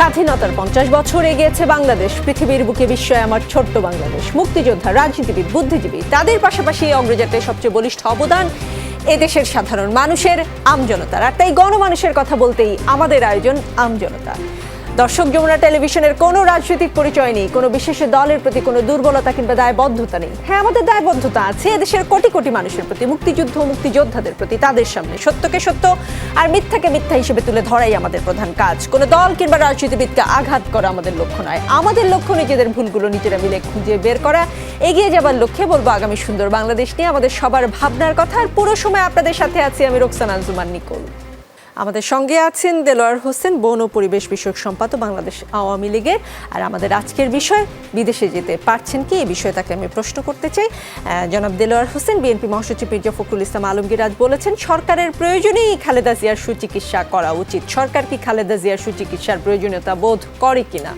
স্বাধীনতার 50 বছর এগিয়েছে বাংলাদেশ। পৃথিবীর বুকে বিস্ময় আমার ছোট্ট বাংলাদেশ। মুক্তিযোদ্ধা, রাজনীতিবিদ, বুদ্ধিজীবী, তাদের পাশাপাশি অগ্রযাত্রায় সবচেয়ে বলিষ্ঠ অবদান এদেশের সাধারণ মানুষের, আমজনতার। আর তাই গণমানুষের কথা বলতেই আমাদের আয়োজন আমজনতা। দর্শক, যমুনা টেলিভিশনের কোনো রাজনৈতিক পরিচয় নেই, কোনো বিশেষ দলের প্রতি কোনো দুর্বলতা কিংবা দায়বদ্ধতা নেই। হ্যাঁ, আমাদের দায়বদ্ধতা আছে এদেশের কোটি কোটি মানুষের প্রতি, মুক্তিযুদ্ধ ও মুক্তিযোদ্ধাদের প্রতি। তাদের সামনে সত্যকে সত্য আর মিথ্যাকে মিথ্যা হিসেবে তুলে ধরাই আমাদের প্রধান কাজ। কোনো দল কিংবা রাজনীতিবিদকে আঘাত করা আমাদের লক্ষ্য নয়। আমাদের লক্ষ্য নিজেদের ভুলগুলো নিজেরা মিলে খুঁজে বের করা, এগিয়ে যাবার লক্ষ্যে বলবো আগামী সুন্দর বাংলাদেশ নিয়ে আমাদের সবার ভাবনার কথা। আর পুরো সময় আপনাদের সাথে আছি আমি রোকসানা আঞ্জুমান নিকোল। আমাদের সঙ্গে আছেন দেলোয়ার হোসেন, বন ও পরিবেশ বিষয়ক সম্পাদক, বাংলাদেশ আওয়ামী লীগের। আর আমাদের আজকের বিষয়, বিদেশে যেতে পারছেন কি, এই বিষয়ে তাকে আমি প্রশ্ন করতে চাই। জনাব দেলোয়ার হোসেন, বিএনপি মহাসচিব মির্জা ফখরুল ইসলাম আলমগীর আজ বলেছেন সরকারের প্রয়োজনেই খালেদা জিয়ার সুচিকিৎসা করা উচিত। সরকার কি খালেদা জিয়ার সুচিকিৎসার প্রয়োজনীয়তা বোধ করে কিনা?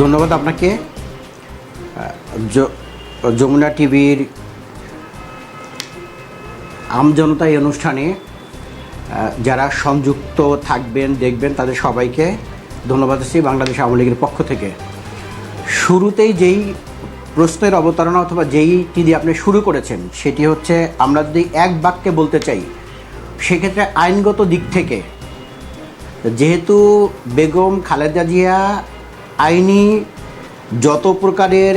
ধন্যবাদ আপনাকে। যমুনা টিভির আমজনতা এই অনুষ্ঠানে যারা সংযুক্ত থাকবেন, দেখবেন, তাদের সবাইকে ধন্যবাদ দিচ্ছি বাংলাদেশ আওয়ামী লীগের পক্ষ থেকে। শুরুতেই যেই প্রশ্নের অবতারণা অথবা যেইটি দিয়ে আপনি শুরু করেছেন, সেটি হচ্ছে আমরা যদি এক বাক্যে বলতে চাই, সেক্ষেত্রে আইনগত দিক থেকে যেহেতু বেগম খালেদা জিয়া আইনি যত প্রকারের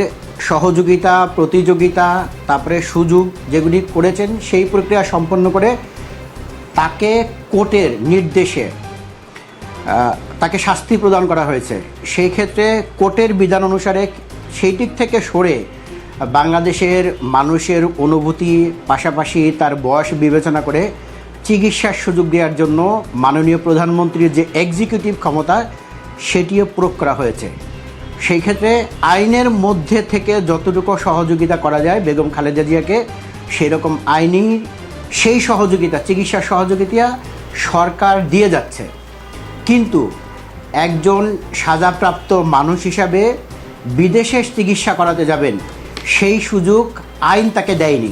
সহযোগিতা, প্রতিযোগিতা, তারপরে সুযোগ যেগুলি করেছেন, সেই প্রক্রিয়া সম্পন্ন করে তাকে কোর্টের নির্দেশে তাকে শাস্তি প্রদান করা হয়েছে। সেই ক্ষেত্রে কোর্টের বিধান অনুসারে সেই দিক থেকে সরে বাংলাদেশের মানুষের অনুভূতি, পাশাপাশি তার বয়স বিবেচনা করে চিকিৎসার সুযোগ দেওয়ার জন্য মাননীয় প্রধানমন্ত্রীর যে এক্সিকিউটিভ ক্ষমতা, সেটিও প্রয়োগ করা হয়েছে। সেই ক্ষেত্রে আইনের মধ্যে থেকে যতটুকু সহযোগিতা করা যায় বেগম খালেদা জিয়াকে, সেরকম আইনি সেই সহযোগিতা, চিকিৎসার সহযোগিতা সরকার দিয়ে যাচ্ছে। কিন্তু একজন সাজাপ্রাপ্ত মানুষ হিসাবে বিদেশে চিকিৎসা করাতে যাবেন, সেই সুযোগ আইন তাকে দেয়নি।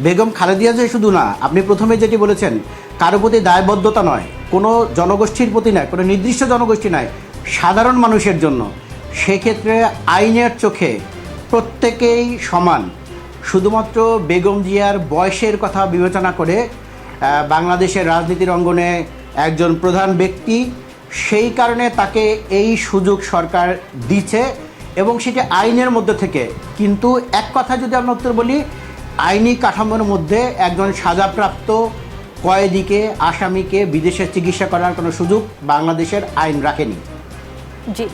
বেগম খালেদা জিয়া শুধু না, আপনি প্রথমে যেটি বলেছেন, কারো প্রতি দায়বদ্ধতা নয়, কোনো জনগোষ্ঠীর প্রতি নয়, কোনো নির্দিষ্ট জনগোষ্ঠী নয়, সাধারণ মানুষের জন্য। সেক্ষেত্রে আইনের চোখে প্রত্যেকেই সমান। শুধুমাত্র বেগম জিয়ার বয়সের কথা বিবেচনা করে বাংলাদেশের রাজনীতির অঙ্গনে একজন প্রধান ব্যক্তি, সেই কারণে তাকে এই সুযোগ সরকার দিচ্ছে এবং সেটি আইনের মধ্যে থেকে। কিন্তু এক কথা যদি আমরা উত্তর বলি, আইনি কাঠামোর মধ্যে একজন সাজাপ্রাপ্ত কয়েদিকে, আসামিকে বিদেশে চিকিৎসা করার কোনো সুযোগ বাংলাদেশের আইন রাখেনি। জি,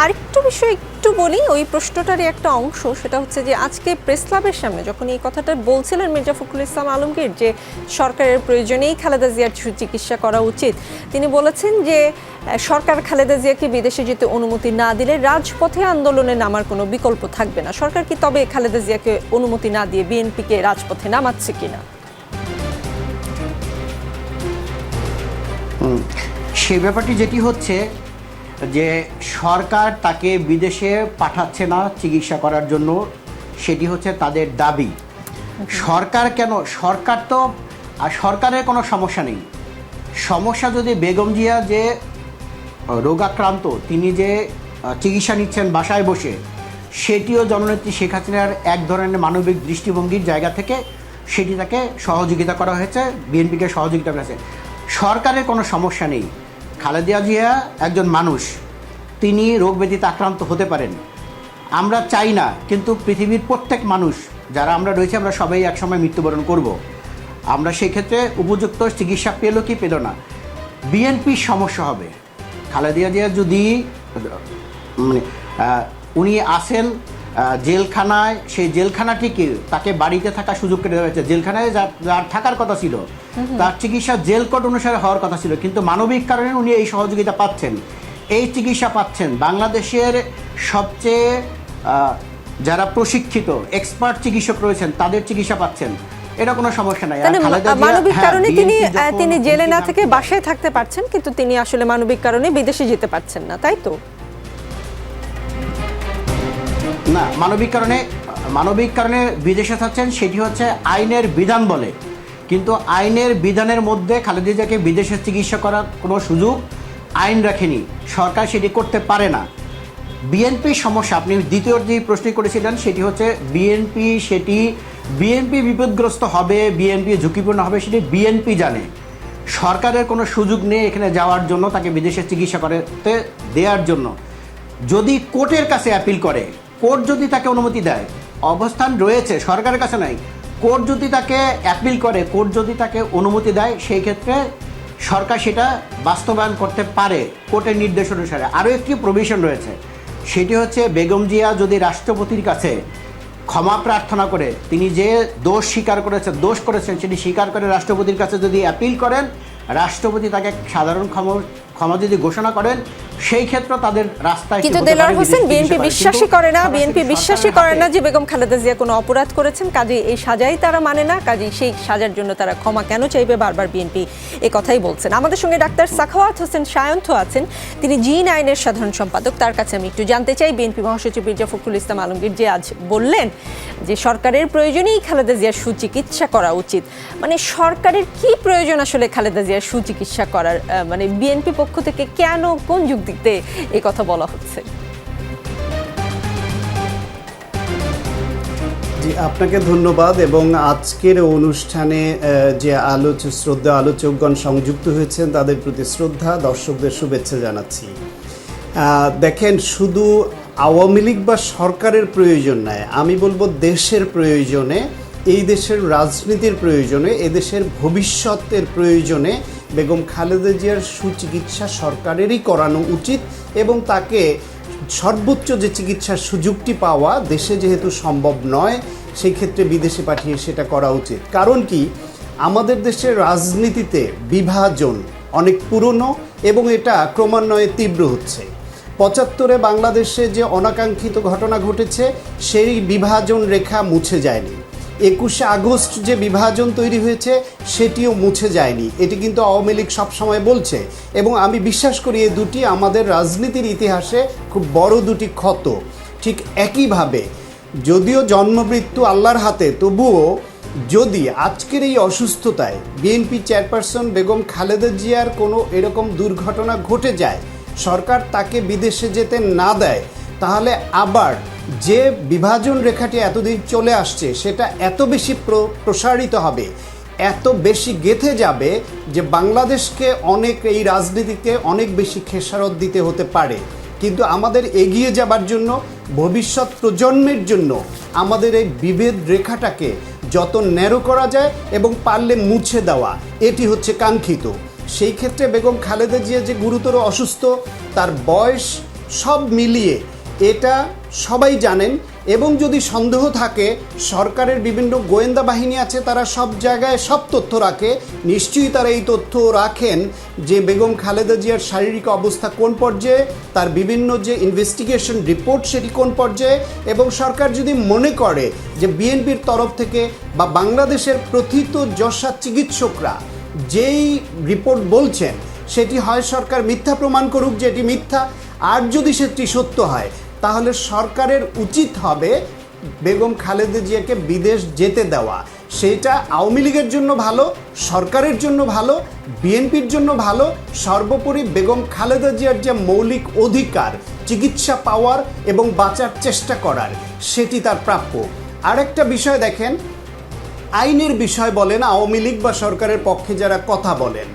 আরেকটু বিষয় একটু বলি, ওই প্রশ্নটারই একটা অংশ, সেটা হচ্ছে যে আজকে প্রেস ক্লাবের সামনে যখন এই কথাটা বলছিলেন মির্জা ফখরুল ইসলাম আলমগীর যে সরকারের প্রয়োজনেই খালেদা জিয়ার চিকিৎসা করা উচিত, তিনি বলেছেন যে সরকার খালেদা জিয়াকে বিদেশে যেতে অনুমতি না দিলে রাজপথে আন্দোলনে নামার কোনো বিকল্প থাকবে না। সরকার কি তবে খালেদা জিয়াকে অনুমতি না দিয়ে বিএনপিকে রাজপথে নামাচ্ছে কিনা? সেই ব্যাপারটি যেটি হচ্ছে যে সরকার তাকে বিদেশে পাঠাচ্ছে না চিকিৎসা করার জন্য, সেটি হচ্ছে তাদের দাবি। সরকার কেন? সরকার তো, আর সরকারের কোনো সমস্যা নেই। সমস্যা যদি বেগম জিয়া যে রোগাক্রান্ত, তিনি যে চিকিৎসা নিচ্ছেন বাসায় বসে, সেটিও জননেত্রী শেখ হাসিনার এক ধরনের মানবিক দৃষ্টিভঙ্গির জায়গা থেকে সেটি তাকে সহযোগিতা করা হয়েছে, বিএনপিকে সহযোগিতা করা হয়েছে। সরকারের কোনো সমস্যা নেই। খালেদা জিয়া একজন মানুষ, তিনি রোগ ব্যাধিতে আক্রান্ত হতে পারেন, আমরা চাই না, কিন্তু পৃথিবীর প্রত্যেক মানুষ যারা আমরা রয়েছে, আমরা সবাই একসময় মৃত্যুবরণ করব। আমরা সেই ক্ষেত্রে উপযুক্ত চিকিৎসা পেল কি পেল না, বিএনপির সমস্যা হবে। খালেদা জিয়া যদি উনি আসেন জেলখানায়, সেই জেলখানাটিকে তাকে বাড়িতে থাকার সুযোগ করে দেওয়া হয়েছে। জেলখানায় যার থাকার কথা ছিল, তার চিকিৎসা জেল কোড অনুসারে হওয়ার কথা ছিল, কিন্তু মানবিক কারণে উনি এই সহযোগিতা পাচ্ছেন, এই চিকিৎসা পাচ্ছেন। বাংলাদেশের সবচেয়ে যারা প্রশিক্ষিত এক্সপার্ট চিকিৎসক রয়েছেন, তাদের চিকিৎসা পাচ্ছেন, এটা কোনো সমস্যা নাই। মানবিক কারণে তিনি জেলে না থেকে বাসায় থাকতে পারছেন, কিন্তু তিনি আসলে মানবিক কারণে বিদেশে যেতে পারছেন না, তাই তো? না, মানবিক কারণে বিদেশে থাকছেন, সেটি হচ্ছে আইনের বিধান বলে। কিন্তু আইনের বিধানের মধ্যে খালেদা জিয়াকে বিদেশে চিকিৎসা করার কোনো সুযোগ আইন রাখেনি, সরকার সেটি করতে পারে না। বিএনপির সমস্যা, আপনি দ্বিতীয় যে প্রশ্ন করেছিলেন সেটি হচ্ছে বিএনপি বিপদগ্রস্ত হবে, বিএনপি ঝুঁকিপূর্ণ হবে, সেটি বিএনপি জানে। সরকারের কোনো সুযোগ নেই এখানে যাওয়ার জন্য, তাকে বিদেশে চিকিৎসা করতে দেওয়ার জন্য। যদি কোর্টের কাছে অ্যাপিল করে, কোর্ট যদি তাকে অনুমতি দেয়, অবস্থান রয়েছে সরকারের কাছে নাই, কোর্ট যদি তাকে অ্যাপিল করে, কোর্ট যদি তাকে অনুমতি দেয়, সেই ক্ষেত্রে সরকার সেটা বাস্তবায়ন করতে পারে কোর্টের নির্দেশ অনুসারে। আরও একটি প্রভিশন রয়েছে, সেটি হচ্ছে বেগম জিয়া যদি রাষ্ট্রপতির কাছে ক্ষমা প্রার্থনা করে, তিনি যে দোষ করেছেন সেটি স্বীকার করে রাষ্ট্রপতির কাছে যদি অ্যাপিল করেন, রাষ্ট্রপতি তাকে সাধারণ ক্ষমা যদি ঘোষণা করেন, সেই ক্ষেত্রে তাদের রাস্তায়। কিন্তু দেলোয়ার হোসেন, বিএনপি বিশ্বাসী করে না যে বেগম খালেদা জিয়া কোনো অপরাধ করেছেন, কাজেই এই সাজাই তারা মানে না, কাজেই সেই সাজার জন্য তারা ক্ষমা কেন চাইবে, বারবার বিএনপি এই কথাই বলছেন। আমাদের সঙ্গে ডাক্তার সাখাওয়াত হোসেন সায়ন্ত আছেন, তিনি জি9 এর সাধারণ সম্পাদক। তার কাছে আমি একটু জানতে চাই, বিএনপি মহাসচিব মির্জা ফখরুল ইসলাম আলমগীর যে আজ বললেন যে সরকারের প্রয়োজনেই খালেদা জিয়ার সুচিকিৎসা করা উচিত, মানে সরকারের কি প্রয়োজন আসলে খালেদা জিয়ার সুচিকিৎসা করার, মানে বিএনপি পক্ষ থেকে কেন, কোন যুক্তিতে এই কথা বলা হচ্ছে? জি, আপনাকে ধন্যবাদ। এবং আজকের অনুষ্ঠানে যে শ্রদ্ধা আলোচকগণ সংযুক্ত হয়েছেন তাদের প্রতি শ্রদ্ধা, দর্শকদের শুভেচ্ছা জানাচ্ছি। দেখেন, শুধু আওয়ামী লীগ বা সরকারের প্রয়োজন নয়, আমি বলবো দেশের প্রয়োজনে, এই দেশের রাজনীতির প্রয়োজনে, এদেশের ভবিষ্যতের প্রয়োজনে বেগম খালেদা জিয়ার সুচিকিৎসা সরকারেরই করানো উচিত এবং তাকে সর্বোচ্চ যে চিকিৎসার সুযোগটি পাওয়া দেশে যেহেতু সম্ভব নয়, সেই ক্ষেত্রে বিদেশে পাঠিয়ে সেটা করা উচিত। কারণ কি, আমাদের দেশের রাজনীতিতে বিভাজন অনেক পুরনো এবং এটা ক্রমান্বয়ে তীব্র হচ্ছে। ৭৫-এ বাংলাদেশে যে অনাকাঙ্ক্ষিত ঘটনা ঘটেছে, সেই বিভাজন রেখা মুছে যায়নি। ২১শে আগস্ট যে বিভাজন তৈরি হয়েছে সেটিও মুছে যায়নি। এটি কিন্তু আওয়ামী লীগ সবসময় বলছে এবং আমি বিশ্বাস করি এই দুটি আমাদের রাজনীতির ইতিহাসে খুব বড় দুটি ক্ষত। ঠিক একইভাবে যদিও জন্মমৃত্যু আল্লাহর হাতে, তবুও যদি আজকের এই অসুস্থতায় বিএনপি চেয়ারপারসন বেগম খালেদা জিয়ার কোনো এরকম দুর্ঘটনা ঘটে যায়, সরকার তাকে বিদেশে যেতে না দেয়, তাহলে আবার যে বিভাজন রেখাটি এতদিন চলে আসছে সেটা এত বেশি প্রসারিত হবে, এত বেশি গেঁথে যাবে যে বাংলাদেশকে এই রাজনীতিকে অনেক বেশি খেসারত দিতে হতে পারে। কিন্তু আমাদের এগিয়ে যাবার জন্য, ভবিষ্যৎ প্রজন্মের জন্য আমাদের এই বিভেদ রেখাটাকে যত ন্যারো করা যায় এবং পারলে মুছে দেওয়া, এটি হচ্ছে কাঙ্ক্ষিত। সেই ক্ষেত্রে বেগম খালেদা জিয়া যে গুরুতর অসুস্থ, তার বয়স, সব মিলিয়ে এটা সবাই জানেন। এবং যদি সন্দেহ থাকে, সরকারের বিভিন্ন গোয়েন্দা বাহিনী আছে, তারা সব জায়গায় সব তথ্য রাখে, নিশ্চয়ই তারা এই তথ্য রাখেন যে বেগম খালেদা জিয়ার শারীরিক অবস্থা কোন পর্যায়ে, তার বিভিন্ন যে ইনভেস্টিগেশন রিপোর্ট সেটি কোন পর্যায়ে। এবং সরকার যদি মনে করে যে বিএনপির তরফ থেকে বা বাংলাদেশের প্রথিত যশা চিকিৎসকরা যেই রিপোর্ট বলছেন সেটি হয় সরকার মিথ্যা প্রমাণ করুক যে এটি মিথ্যা, আর যদি সেটি সত্য হয় তাহলে সরকারের উচিত হবে বেগম খালেদা জিয়াকে বিদেশ যেতে দেওয়া। সেটা আওয়ামী লীগের জন্য ভালো, সরকারের জন্য ভালো, বিএনপির জন্য ভালো, সর্বোপরি বেগম খালেদা জিয়ার যে মৌলিক অধিকার চিকিৎসা পাওয়ার এবং বাঁচার চেষ্টা করার, সেটি তার প্রাপ্য। আরেকটা বিষয় দেখেন, আইনের বিষয় বলেন, আওয়ামী লীগ বা সরকারের পক্ষে যারা কথা বলেন,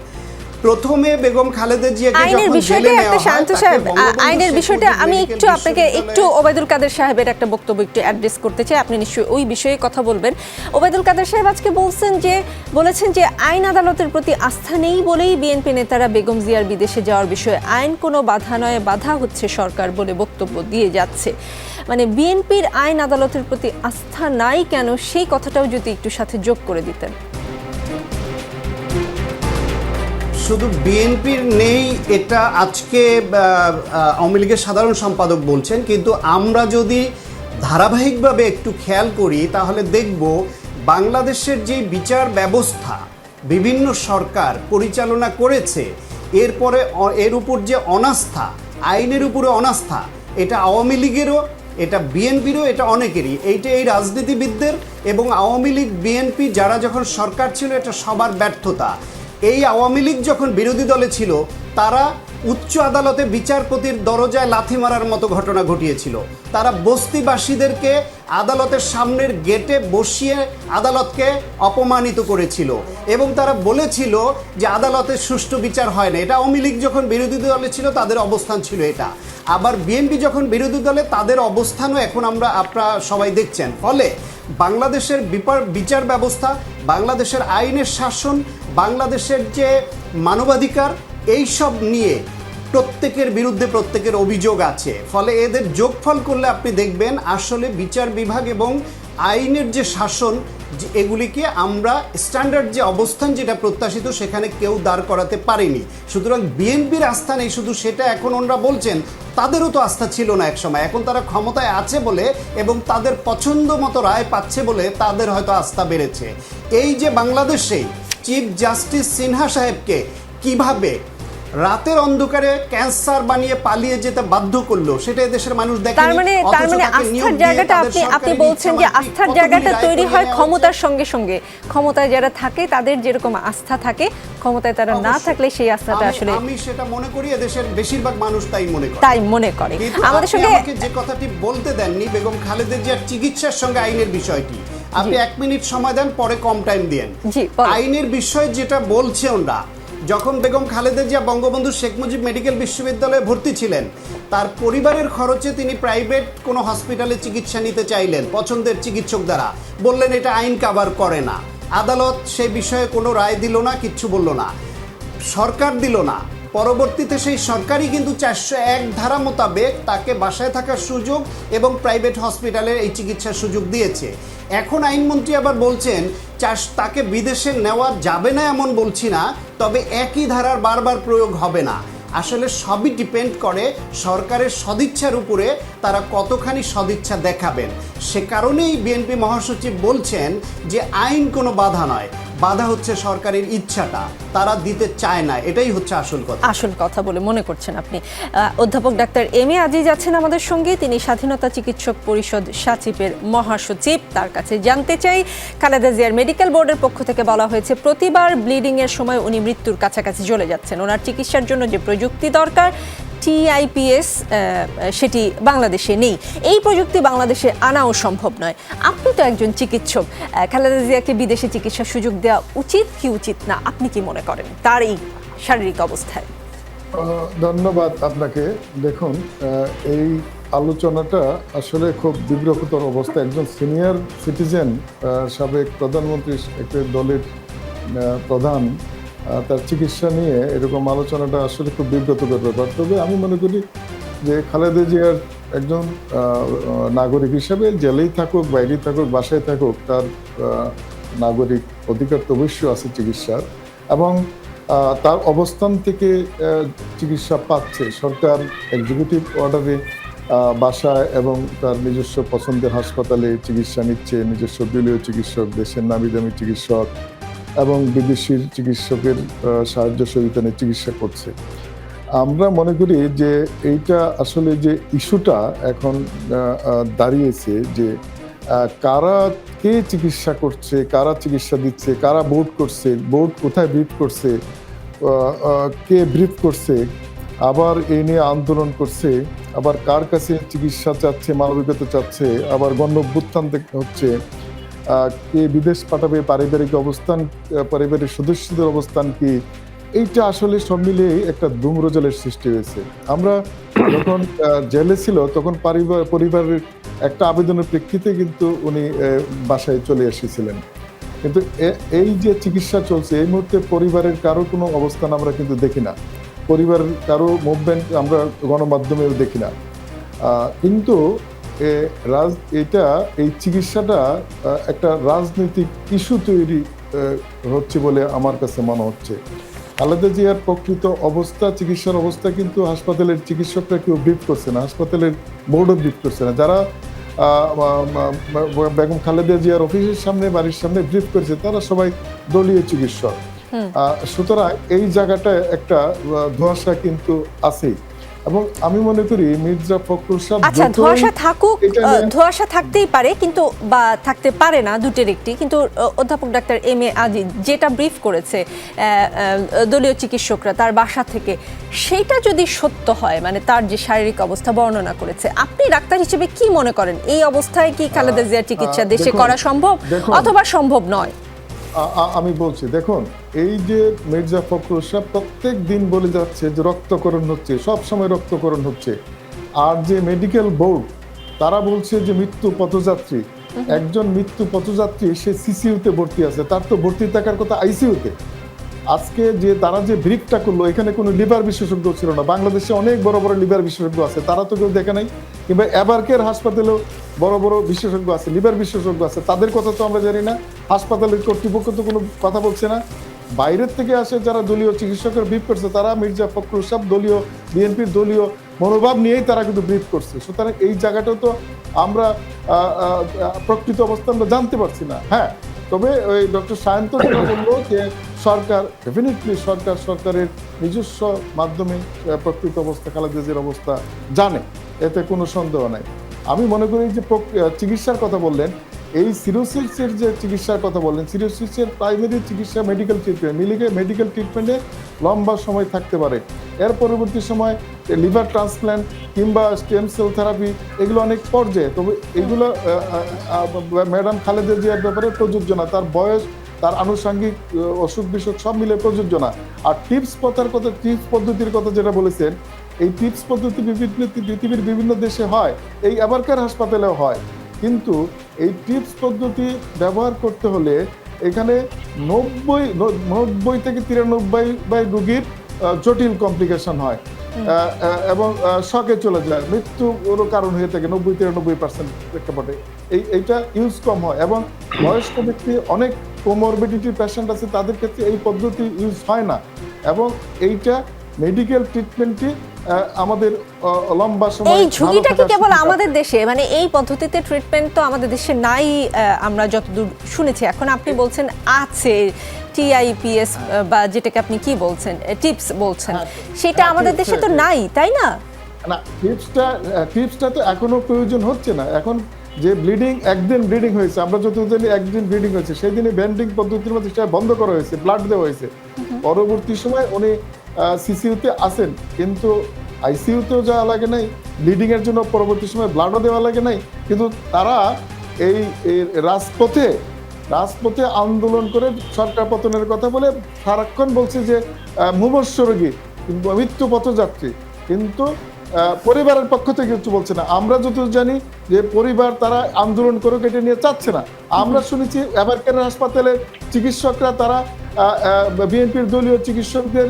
প্রথমে বেগম খালেদা জিয়াকে আইনের বিষয়টা একটা শান্ত সাহেব, আইনের বিষয়টা আমি একটু আপনাকে একটু ওবায়দুল কাদের সাহেবের একটা বক্তব্য একটু অ্যাড্রেস করতে চাই, আপনি নিশ্চয়ই ওই বিষয়ে কথা বলবেন। ওবায়দুল কাদের সাহেব আজকে বলেছেন যে আইন আদালতের প্রতি আস্থা নেই বলেই বিএনপি নেতারা বেগম জিয়ার বিদেশে যাওয়ার বিষয়ে আইন কোনো বাধা নয়, বাধা হচ্ছে সরকার বলে বক্তব্য দিয়ে যাচ্ছে। মানে বিএনপির আইন আদালতের প্রতি আস্থা নাই কেন, সেই কথাটাও যদি একটু সাথে যোগ করে দিতেন। শুধু বিএনপির নেই এটা আজকে আওয়ামী লীগের সাধারণ সম্পাদক বলছেন, কিন্তু আমরা যদি ধারাবাহিকভাবে একটু খেয়াল করি তাহলে দেখব বাংলাদেশের যে বিচার ব্যবস্থা বিভিন্ন সরকার পরিচালনা করেছে, এরপরে এর উপর যে অনাস্থা, আইনের উপরে অনাস্থা, এটা আওয়ামী লীগেরও এটা বিএনপিরও, এটা অনেকেরই, এইটা এই রাজনীতিবিদদের এবং আওয়ামী লীগ বিএনপি যারা যখন সরকার ছিল এটা সবার ব্যর্থতা। এই আওয়ামী লীগ যখন বিরোধী দলে ছিল তারা উচ্চ আদালতে বিচারপতির দরজায় লাথি মারার মতো ঘটনা ঘটিয়েছিল। তারা বস্তিবাসীদেরকে আদালতের সামনের গেটে বসিয়ে আদালতকে অপমানিত করেছিল এবং তারা বলেছিল যে আদালতের সুষ্ঠু বিচার হয় না। এটা আওয়ামী লীগ যখন বিরোধী দলে ছিল তাদের অবস্থান ছিল এটা। আবার বিএনপি যখন বিরোধী দলে তাদের অবস্থানও এখন আপনারা সবাই দেখছেন। ফলে বাংলাদেশের বিচার ব্যবস্থা, বাংলাদেশের আইনের শাসন, বাংলাদেশের যে মানবাধিকার, এই সব নিয়ে প্রত্যেকের বিরুদ্ধে প্রত্যেকের অভিযোগ আছে। ফলে এদের যোগফল করলে আপনি দেখবেন আসলে বিচার বিভাগ এবং আইনের যে শাসন এগুলিকে আমরা স্ট্যান্ডার্ড যে অবস্থান যেটা প্রত্যাশিত সেখানে কেউ দাঁড় করাতে পারেনি। সুতরাং বিএনপির আস্থা নেই শুধু সেটা এখন ওনারা বলছেন, তাদেরও তো আস্থা ছিল না এক সময়। এখন তারা ক্ষমতায় আছে বলে এবং তাদের পছন্দ মতো রায় পাচ্ছে বলে তাদের হয়তো আস্থা বেড়েছে। এই যে বাংলাদেশে চিফ জাস্টিস সিনহা সাহেবকে কিভাবে রাতের অন্ধকারে ক্যান্সার বানিয়ে পালিয়ে যেতে বাধ্য করলো সেটা দেশের মানুষ দেখে। তার মানে আস্থার জায়গাটা আপনি বলছেন যে আস্থার জায়গাটা তৈরি হয় ক্ষমতার সঙ্গে সঙ্গে। ক্ষমতায় যারা থাকে তাদের যেরকম আস্থা থাকে, ক্ষমতায় তারা না থাকলে সেই আস্থাটা আসলে, আমি সেটা মনে করি এদেশের বেশিরভাগ মানুষ তাই মনে করে। আমাদের সঙ্গে যে কথাটি বলতে দেননি বেগম খালেদা জিয়ার চিকিৎসার সঙ্গে আইনের বিষয়টি, আপনি 1 মিনিট সময় দেন, পরে কম টাইম দেন। আইনের বিষয় যেটা বলছে ওরা, যখন বেগম খালেদা জিয়া বঙ্গবন্ধু শেখ মুজিব মেডিকেল বিশ্ববিদ্যালয়ে ভর্তি ছিলেন তার পরিবারের খরচে তিনি প্রাইভেট কোনো হসপিটালে চিকিৎসা নিতে চাইলেন পছন্দের চিকিৎসক দ্বারা, বললেন এটা আইন কভার করে না। আদালত সেই বিষয়ে কোনো রায় দিল না, কিচ্ছু বলল না, সরকার দিল না। পরবর্তীতে সেই সরকারই কিন্তু 401 ধারা মোতাবেক তাকে বাসায় থাকার সুযোগ এবং প্রাইভেট হসপিটালে এই চিকিৎসার সুযোগ দিয়েছে। এখন আইনমন্ত্রী আবার বলছেন তাকে বিদেশে নেওয়া যাবে না এমন বলছি না, তবে একই ধারার বারবার প্রয়োগ হবে না। আসলে সবই ডিপেন্ড করে সরকারের সদিচ্ছার উপরে, তারা কতখানি সদিচ্ছা দেখাবেন। সে কারণেই বিএনপি মহাসচিব বলছেন যে আইন কোনো বাধা নয়, বাধা হচ্ছে সরকারের ইচ্ছাটা, তারা দিতে চায় না, এটাই হচ্ছে আসল কথা বলে মনে করছেন আপনি। অধ্যাপক ডাক্তার এম এ আজিজ আছেন আমাদের সঙ্গে, তিনি স্বাধীনতা চিকিৎসক পরিষদ সাচিপের মহাসচিব। তার কাছে জানতে চাই, খালেদা জিয়ার মেডিকেল বোর্ডের পক্ষ থেকে বলা হয়েছে প্রতিবার ব্লিডিং এর সময় উনি মৃত্যুর কাছাকাছি চলে যাচ্ছেন। ওনার চিকিৎসার জন্য যে প্রযুক্তি দরকার TIPS সেটি বাংলাদেশে নেই। এই প্রযুক্তি বাংলাদেশে আনাও সম্ভব নয়। আপনি তো একজন চিকিৎসক, খালেদা জিয়াকে বিদেশে চিকিৎসার সুযোগ দেওয়া উচিত কি উচিত না, আপনি কি মনে করেন তার এই শারীরিক অবস্থায়? ধন্যবাদ আপনাকে। দেখুন, এই আলোচনাটা আসলে খুব বিব্রতকর অবস্থা। একজন সিনিয়র সিটিজেন, সাবেক প্রধানমন্ত্রী, একটা দলের প্রধান, তার চিকিৎসা নিয়ে এরকম আলোচনাটা আসলে খুব বিব্রতকর ব্যাপার। তবে আমি মনে করি যে খালেদা জিয়ার একজন নাগরিক হিসেবে জেলেই থাকুক, বাইরেই থাকুক, বাসায় থাকুক, তার নাগরিক অধিকার তো অবশ্যই আছে চিকিৎসার, এবং তার অবস্থান থেকে চিকিৎসা পাচ্ছে। সরকার এক্সিকিউটিভ অর্ডারে বাসায় এবং তার নিজস্ব পছন্দের হাসপাতালে চিকিৎসা নিচ্ছে, নিজস্ব দলীয় চিকিৎসক, দেশের নামি দামি চিকিৎসক এবং বিদেশির চিকিৎসকের সাহায্য সহযোগিতা নিয়ে চিকিৎসা করছে। আমরা মনে করি যে এইটা আসলে যে ইস্যুটা এখন দাঁড়িয়েছে যে কারা কে চিকিৎসা করছে, কারা চিকিৎসা দিচ্ছে, কারা বোর্ড করছে, বোর্ড কোথায় ব্রিফ করছে, কে ব্রিফ করছে, আবার এই নিয়ে আন্দোলন করছে, আবার কার কাছে চিকিৎসা চাচ্ছে, মানবিকতা চাচ্ছে, আবার গণ অভ্যুত্থান হচ্ছে, কে বিদেশ পাঠাবে, পারিবারিক অবস্থান, পারিবারিক সদস্যদের অবস্থান কি, এইটা আসলে সব মিলিয়ে একটা ধূম্রজালের সৃষ্টি হয়েছে। আমরা যখন জেলে ছিল তখন পরিবারের একটা আবেদনের প্রেক্ষিতে কিন্তু উনি বাসায় চলে এসেছিলেন, কিন্তু এই যে চিকিৎসা চলছে এই মুহূর্তে পরিবারের কারো কোনো অবস্থান আমরা কিন্তু দেখি না, পরিবারের কারো মুভমেন্ট আমরা গণমাধ্যমেও দেখি না। কিন্তু এই চিকিৎসাটা একটা রাজনৈতিক ইস্যু তৈরি হচ্ছে বলে আমার কাছে মনে হচ্ছে। খালেদা জিয়ার প্রকৃত অবস্থা, চিকিৎসার অবস্থা কিন্তু হাসপাতালের চিকিৎসকরা কেউ ব্রিফ করছে না, হাসপাতালের বোর্ডও ব্রিফ করছে না। যারা বেগম খালেদা জিয়ার অফিসের সামনে, বাড়ির সামনে ব্রিফ করেছে তারা সবাই দলীয় চিকিৎসক। সুতরাং এই জায়গাটায় একটা ধোঁয়াশা কিন্তু আছেই। এবং আমি মনে করি মির্জা ফখরুল সাহেব আচ্ছা, যতই ধোঁয়াশা থাকুক, এটা নিয়ে- ধোঁয়াশা থাকতেই পারে কিন্তু বা থাকতে পারে না, দুটের একটি। কিন্তু অধ্যাপক ডাক্তার এম এ আজিজ যেটা ব্রিফ করেছে দলীয় চিকিৎসকরা তার বাসা থেকে, সেইটা যদি সত্য হয়, মানে তার যে শারীরিক অবস্থা বর্ণনা করেছে, আপনি ডাক্তার হিসেবে কি মনে করেন এই অবস্থায় কি খালেদা জিয়ার চিকিৎসা দেশে দেখুন, করা সম্ভব দেখুন। অথবা সম্ভব নয়? আমি বলছি, দেখুন, এই যে মির্জা ফখরুল সাহেব প্রত্যেক দিন বলে যাচ্ছে যে রক্তকরণ হচ্ছে, সব সময় রক্তকরণ হচ্ছে, আর যে মেডিকেল বোর্ড তারা বলছে যে মৃত্যু পথযাত্রী, একজন মৃত্যু পথযাত্রী সে সিসিইউতে ভর্তি আছে, তার তো ভর্তি থাকার কথা আইসিইউতে। আজকে যে তারা যে ব্রিকটা করলো, এখানে কোনো লিভার বিশেষজ্ঞ ছিল না। বাংলাদেশে অনেক বড় বড় লিভার বিশেষজ্ঞ আছে, তারা তো কেউ দেখে নাই। কিংবা এবারকের হাসপাতালেও বড় বড় বিশেষজ্ঞ আছে, লিভার বিশেষজ্ঞ আছে, তাদের কথা তো আমরা জানি না। হাসপাতালের কর্তৃপক্ষ তো কোনো কথা বলছে না। বাইরের থেকে আসে যারা দলীয় চিকিৎসকের ব্রিফ করছে, তারা মির্জা ফখরুল সাহেব দলীয় বিএনপির দলীয় মনোভাব নিয়েই তারা কিন্তু ব্রিফ করছে। সুতরাং এই জায়গাটাও তো আমরা প্রকৃত অবস্থা আমরা জানতে পারছি না। হ্যাঁ, তবে ওই ডক্টর সায়ন্ত যেটা বললো যে সরকার ডেফিনেটলি সরকারের নিজস্ব মাধ্যমে প্রকৃত অবস্থা, খালেদা জিয়ার অবস্থা জানে, এতে কোনো সন্দেহ নাই। আমি মনে করি যে চিকিৎসার কথা বললেন, এই সিরোসিসের যে চিকিৎসার কথা বললেন, সিরোসিসের প্রাইমারি চিকিৎসা মেডিকেল ট্রিটমেন্ট, মেডিকেল ট্রিটমেন্টে লম্বা সময় থাকতে পারে। এর পরবর্তী সময় লিভার ট্রান্সপ্ল্যান্ট কিংবা স্টেম সেল থেরাপি, এগুলো অনেক পর্যায়ে। তবে এগুলো ম্যাডাম খালেদা জিয়ার ব্যাপারে প্রযোজ্য না। তার বয়স, তার আনুষঙ্গিক অসুখ বিসুখ সব মিলে প্রযোজ্য না। আর টিপস পদ্ধতির কথা যেটা বলেছেন, এই টিপস পদ্ধতি পৃথিবীর বিভিন্ন দেশে হয়, এই আবারকার হাসপাতালেও হয়। কিন্তু এই টিপস পদ্ধতি ব্যবহার করতে হলে এখানে 90 থেকে 93 রোগীর জটিল কমপ্লিকেশন হয় এবং শকে চলে যায়, মৃত্যুর কারণ হয়ে থাকে 90-93% প্রেক্ষাপটে। এইটা ইউজ কম হয় এবং বয়স্ক ব্যক্তি, অনেক কোমরবিডিটি পেশেন্ট আছে, তাদের ক্ষেত্রে এই পদ্ধতি ইউজ হয় না। এবং এইটা মেডিকেল ট্রিটমেন্টই আমাদের লম্বা সময় এই ঝুঁকিটা কি কেবল আমাদের দেশে, মানে এই পদ্ধতিতে ট্রিটমেন্ট তো আমাদের দেশে নাই আমরা যতদূর শুনেছি। এখন আপনি বলছেন আছে টিআইপিএস বা যেটাকে আপনি কি বলছেন, টিপস বলছেন, সেটা আমাদের দেশে তো নাই, তাই না? না, টিপসটা তো এখনো প্রয়োজন হচ্ছে না। এখন যে একদিন ব্লিডিং হয়েছে, আমরা যত জানি একদিন ব্লিডিং হয়েছে, সেই দিনে ব্যান্ডিং পদ্ধতির মধ্যে সেটা বন্ধ করা হয়েছে, ব্লাড দেওয়া হয়েছে। পরবর্তী সময় উনি সিসিইউতে আসেন, কিন্তু আইসিইউতেও যাওয়া লাগে নাই, ব্লিডিং এর জন্য পরবর্তী সময় ব্লাডও দেওয়া লাগে নাই। কিন্তু তারা এই রাজপথে আন্দোলন করে সরকার পতনের কথা বলে সারাক্ষণ বলছে যে মুমূর্ষ রোগী, মৃত্যু পথযাত্রী, কিন্তু পরিবারের পক্ষ থেকে কিছু বলছে না। আমরা যত জানি যে পরিবার তারা আন্দোলন করে কেটে নিয়ে চাচ্ছে না। আমরা শুনেছি এবারকার হাসপাতালে চিকিৎসকরা তারা বিএনপির দলীয় চিকিৎসকদের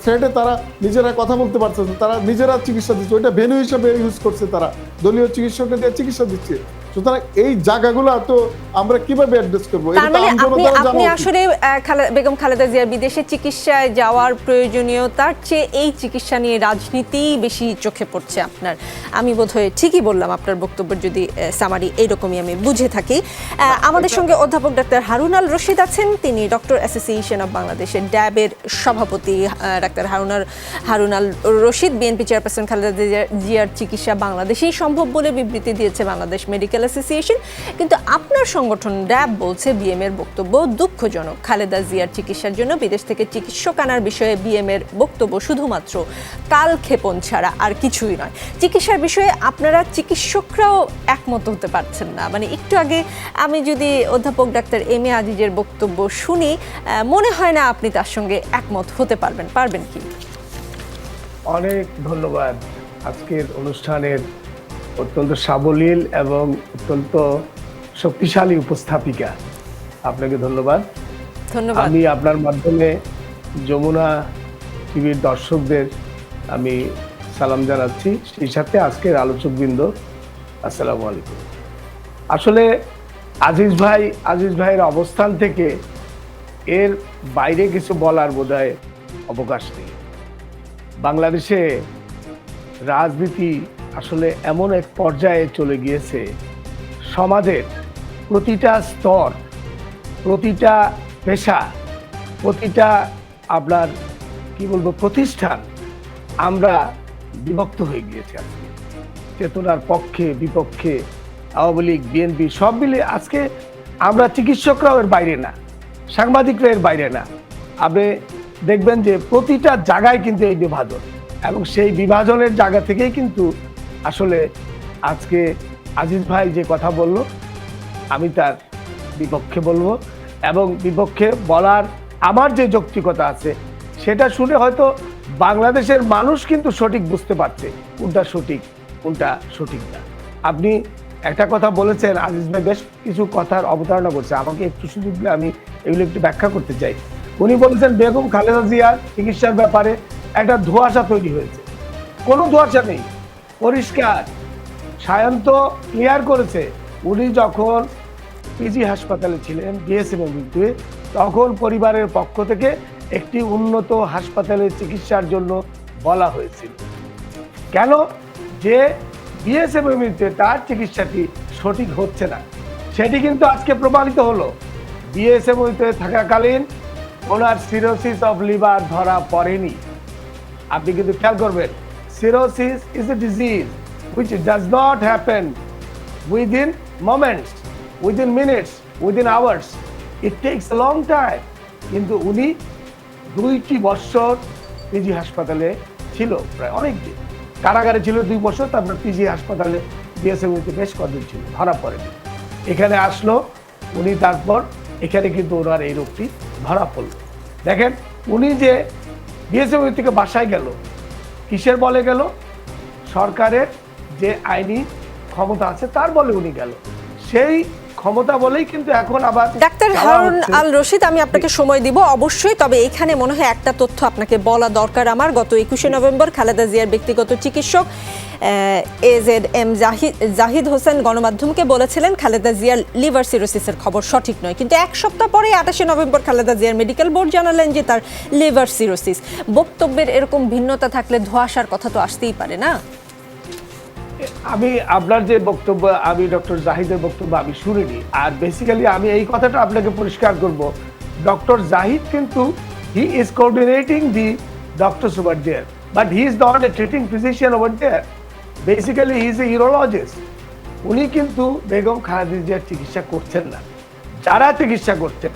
থ্রেডে তারা নিজেরা কথা বলতে পারছে না, তারা নিজেরা চিকিৎসা দিচ্ছে, ওইটা ভেন্যু হিসেবে ইউজ করছে, তারা দলীয় চিকিৎসকদের চিকিৎসা দিচ্ছে। সুতরাং এই জায়গাগুলো তো আমরা কিভাবে অ্যাড্রেস করবো? তার মানে আপনি আসলে বেগম খালেদা জিয়ার বিদেশে চিকিৎসায় যাওয়ার প্রয়োজনীয়তার চেয়ে এই চিকিৎসা নিয়ে রাজনীতি বেশি চোখে পড়ছে আপনার। আমি বোধহয় ঠিকই বললাম, আপনার বক্তব্যের যদি সামারি এইরকমই আমি বুঝে থাকি। আমাদের সঙ্গে অধ্যাপক ডাক্তার হারুন আল রশিদ আছেন, তিনি ডক্টর অ্যাসোসিয়েশন অব বাংলাদেশের ড্যাবের সভাপতি। ডাক্তার হারুন আল রশিদ, বিএনপি চেয়ারপারসন খালেদা জিয়ার চিকিৎসা বাংলাদেশেই সম্ভব বলে বিবৃতি দিয়েছে বাংলাদেশ মেডিকেল অ্যাসোসিয়েশন। কিন্তু আপনার সংগঠন ড্যাব বলছে বিএম এর বক্তব্য দুঃখজনক। খালেদা জিয়ার চিকিৎসার জন্য বিদেশ থেকে চিকিৎসক আনার বিষয়ে বিএম এর বক্তব্য শুধুমাত্র কালক্ষেপণ ছাড়া আর কিছুই নয়। চিকিৎসার বিষয়ে আপনারা চিকিৎসকরাও একমত হতে পারছেন না। মানে একটু আগে আমি যদি অধ্যাপক ডাক্তার এম এ আজিজের বক্তব্য শুনি, মনে হয় না আপনি তার সঙ্গে একমত হতে পারবেন কি? অনেক ধন্যবাদ আজকের অনুষ্ঠানের অত্যন্ত সাবলীল এবং অত্যন্ত শক্তিশালী উপস্থাপিকা, আপনাকে ধন্যবাদ। আমি আপনার মাধ্যমে যমুনা টিভির দর্শকদের আমি সালাম জানাচ্ছি, সেই সাথে আজকের আলোচকবৃন্দ আসসালামু আলাইকুম। আসলে আজিজ ভাইয়ের অবস্থান থেকে এর বাইরে কিছু বলার বোধহয় অবকাশ নেই। বাংলাদেশে রাজনীতি আসলে এমন এক পর্যায়ে চলে গিয়েছে, সমাজের প্রতিটা স্তর, প্রতিটা পেশা, প্রতিটা আপনার কি বলবো প্রতিষ্ঠান আমরা বিভক্ত হয়ে গিয়েছে আজকে। চেতনার পক্ষে বিপক্ষে আওয়ামী লীগ, বিএনপি সব মিলে আজকে আমরা চিকিৎসকরাও এর বাইরে না, সাংবাদিকরা এর বাইরে না। আপনি দেখবেন যে প্রতিটা জায়গায় কিন্তু এই বিভাজন, এবং সেই বিভাজনের জায়গা থেকেই কিন্তু আসলে আজকে আজিজ ভাই যে কথা বলল, আমি তার বিপক্ষে বলবো, এবং বিপক্ষে বলার আমার যে যৌক্তিকতা আছে সেটা শুনে হয়তো বাংলাদেশের মানুষ কিন্তু সঠিক বুঝতে পারছে কোনটা সঠিক কোনটা সঠিক না। আপনি একটা কথা বলেছেন, আজিজ ভাই বেশ কিছু কথার অবতারণা করছে, আমাকে একটু সুযোগ দিলে আমি এগুলো একটু ব্যাখ্যা করতে চাই। উনি বলেছেন বেগম খালেদা জিয়ার চিকিৎসার ব্যাপারে একটা ধোঁয়াশা তৈরি হয়েছে। কোনো ধোঁয়াশা নেই, পরিষ্কার। সায়ন্ত ক্লিয়ার করেছে, উনি যখন পিজি হাসপাতালে ছিলেন বিএসএমের মৃত্যুয়ে, তখন পরিবারের পক্ষ থেকে একটি উন্নত হাসপাতালে চিকিৎসার জন্য বলা হয়েছিল। কেন? যে বিএসএমের মৃত্যুয়ে তার চিকিৎসাটি সঠিক হচ্ছে না, সেটি কিন্তু আজকে প্রমাণিত হলো। বিএসএম মৃত্যুয়ে থাকাকালীন ওনার সিরোসিস অফ লিভার ধরা পড়েনি। আপনি কিন্তু খেয়াল করবেন, cirrhosis is a disease which does not happen within moments, within minutes, within hours. It takes a long time. কিন্তু উনি 2টি বছর পিজি হাসপাতালে ছিল, প্রায় অনেক দিন কারাগারে ছিল 2 বছর, তারপর পিজি হাসপাতালে বিএসএমইতে বেশ কদিন ছিল, ধরা পড়েনি। এখানে আসলো উনি, তারপর এখানে কিন্তু ওনার এই রোগটি ধরা পড়লো। দেখেন উনি যে বিএসএমই থেকে বাসায় গেল, কিসের বলে গেল? সরকারের যে আইনি ক্ষমতা আছে তার বলে উনি গেল, সেই ক্ষমতা বলেই কিন্তু এখন আবার ডাক্তার হারুন আল রশিদ, আমি আপনাকে সময় দিব অবশ্যই, তবে এখানে মনে হয় একটা তথ্য আপনাকে বলা দরকার আমার। গত 21শে নভেম্বর খালেদা জিয়ার ব্যক্তিগত চিকিৎসক AZM জাহিদ হোসেন গণমাধ্যমকে বলেছিলেন খালেদা জিয়ার লিভার সিরোসিসের খবর সঠিক নয়, কিন্তু এক সপ্তাহ পরে 28শে নভেম্বর খালেদা জিয়ার মেডিকেল বোর্ড জানালেন যে তার লিভার সিরোসিস। বক্তব্যের এরকম ভিন্নতা থাকলে ধোঁয়াশার কথা তো আসতেই পারে না? আমি আপনার যে বক্তব্য, আমি ডক্টর জাহিদের বক্তব্য আমি শুনিনি। আর বেসিক্যালি আমি এই কথাটা আপনাকে পরিষ্কার করব, ডক্টর জাহিদ কিন্তু he is coordinating the doctors over there, but he is not a treating physician over there. Basically he is a urologist. উনি কিন্তু বেগম খালেদা জিয়ার চিকিৎসা করছেন না, যারা চিকিৎসা করছেন,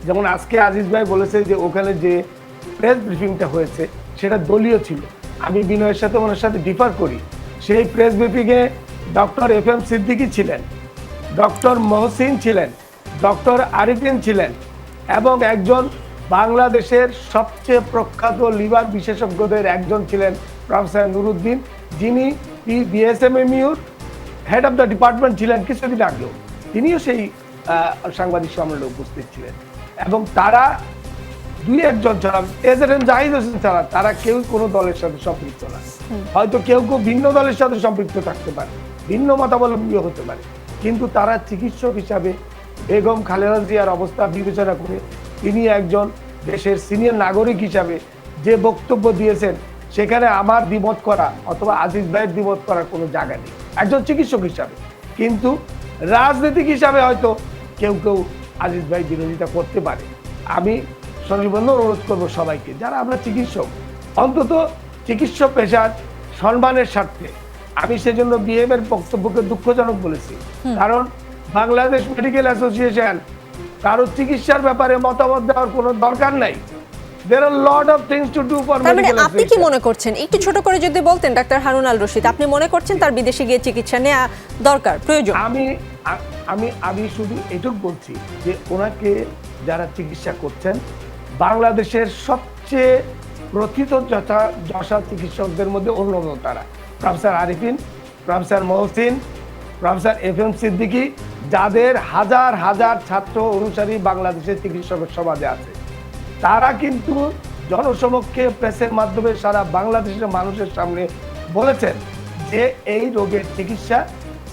যেমন আজকে আজিজ ভাই বলেছে যে ওখানে যে প্রেস ব্রিফিংটা হয়েছে সেটা দলীয় ছিল। আমি বিনয়ের সাথে ওনার সাথে ডিফার করি। সেই প্রেস ব্রিফিংয়ে ডক্টর FM সিদ্দিকী ছিলেন, ডক্টর মহসিন ছিলেন, ডক্টর আরিফিন ছিলেন, এবং একজন বাংলাদেশের সবচেয়ে প্রখ্যাত লিভার বিশেষজ্ঞদের একজন ছিলেন প্রফেসর নুরুদ্দিন, যিনি বিএসএমএমইউর হেড অফ দ্য ডিপার্টমেন্ট ছিলেন কিছুদিন আগেও। তিনিও সেই সাংবাদিক সম্মেলনে উপস্থিত ছিলেন, এবং তারা 2-1 ছাড়া, AZM জাহিদ হোসেন ছাড়া তারা কেউ কোনো দলের সাথে সম্পৃক্ত না। হয়তো কেউ কেউ ভিন্ন দলের সাথে সম্পৃক্ত থাকতে পারে, ভিন্ন মতাবলম্বী হতে পারে, কিন্তু তারা চিকিৎসক হিসাবে বেগম খালেদা জিয়ার অবস্থা বিবেচনা করে তিনি একজন দেশের সিনিয়র নাগরিক হিসাবে যে বক্তব্য দিয়েছেন, সেখানে আমার দ্বিমত করা অথবা আজিজ ভাইয়ের দ্বিমত করার কোনো জায়গা নেই একজন চিকিৎসক হিসাবে। কিন্তু রাজনীতিক হিসাবে হয়তো কেউ কেউ আজিজ ভাই বিরোধিতা করতে পারে। আমি সর্বনিম্ন অনুরোধ করবো সবাইকে, যারা আমরা চিকিৎসক, অন্তত চিকিৎসা পেশার সম্মানের স্বার্থে, আমি সেজন্য বিএম এর বক্তব্যকে দুঃখজনক বলেছি, কারণ বাংলাদেশ মেডিকেল অ্যাসোসিয়েশন কারো চিকিৎসার ব্যাপারে মতামত দেওয়ার কোনো দরকার নাই। There are a lot of things to do for medical association. আপনি কি মনে করছেন, একটু ছোট করে যদি বলতেন ডাক্তার হারুন আল রশিদ, আপনি মনে করছেন তার বিদেশে গিয়ে চিকিৎসা নেওয়া দরকার, প্রয়োজন? আমি শুধু এটুকু বলছি যে ওনাকে যারা চিকিৎসা করছেন, বাংলাদেশের সবচেয়ে প্রথিত যশা চিকিৎসকদের মধ্যে অন্যতম তারা, professor Arifin, professor Mohsin, professor FM Siddiqui, যাদের হাজার হাজার ছাত্র অনুসারী বাংলাদেশের চিকিৎসক সমাজে আছে। তারা কিন্তু জনসমক্ষে প্রেসের মাধ্যমে সারা বাংলাদেশের মানুষের সামনে বলেছেন যে এই রোগের চিকিৎসা,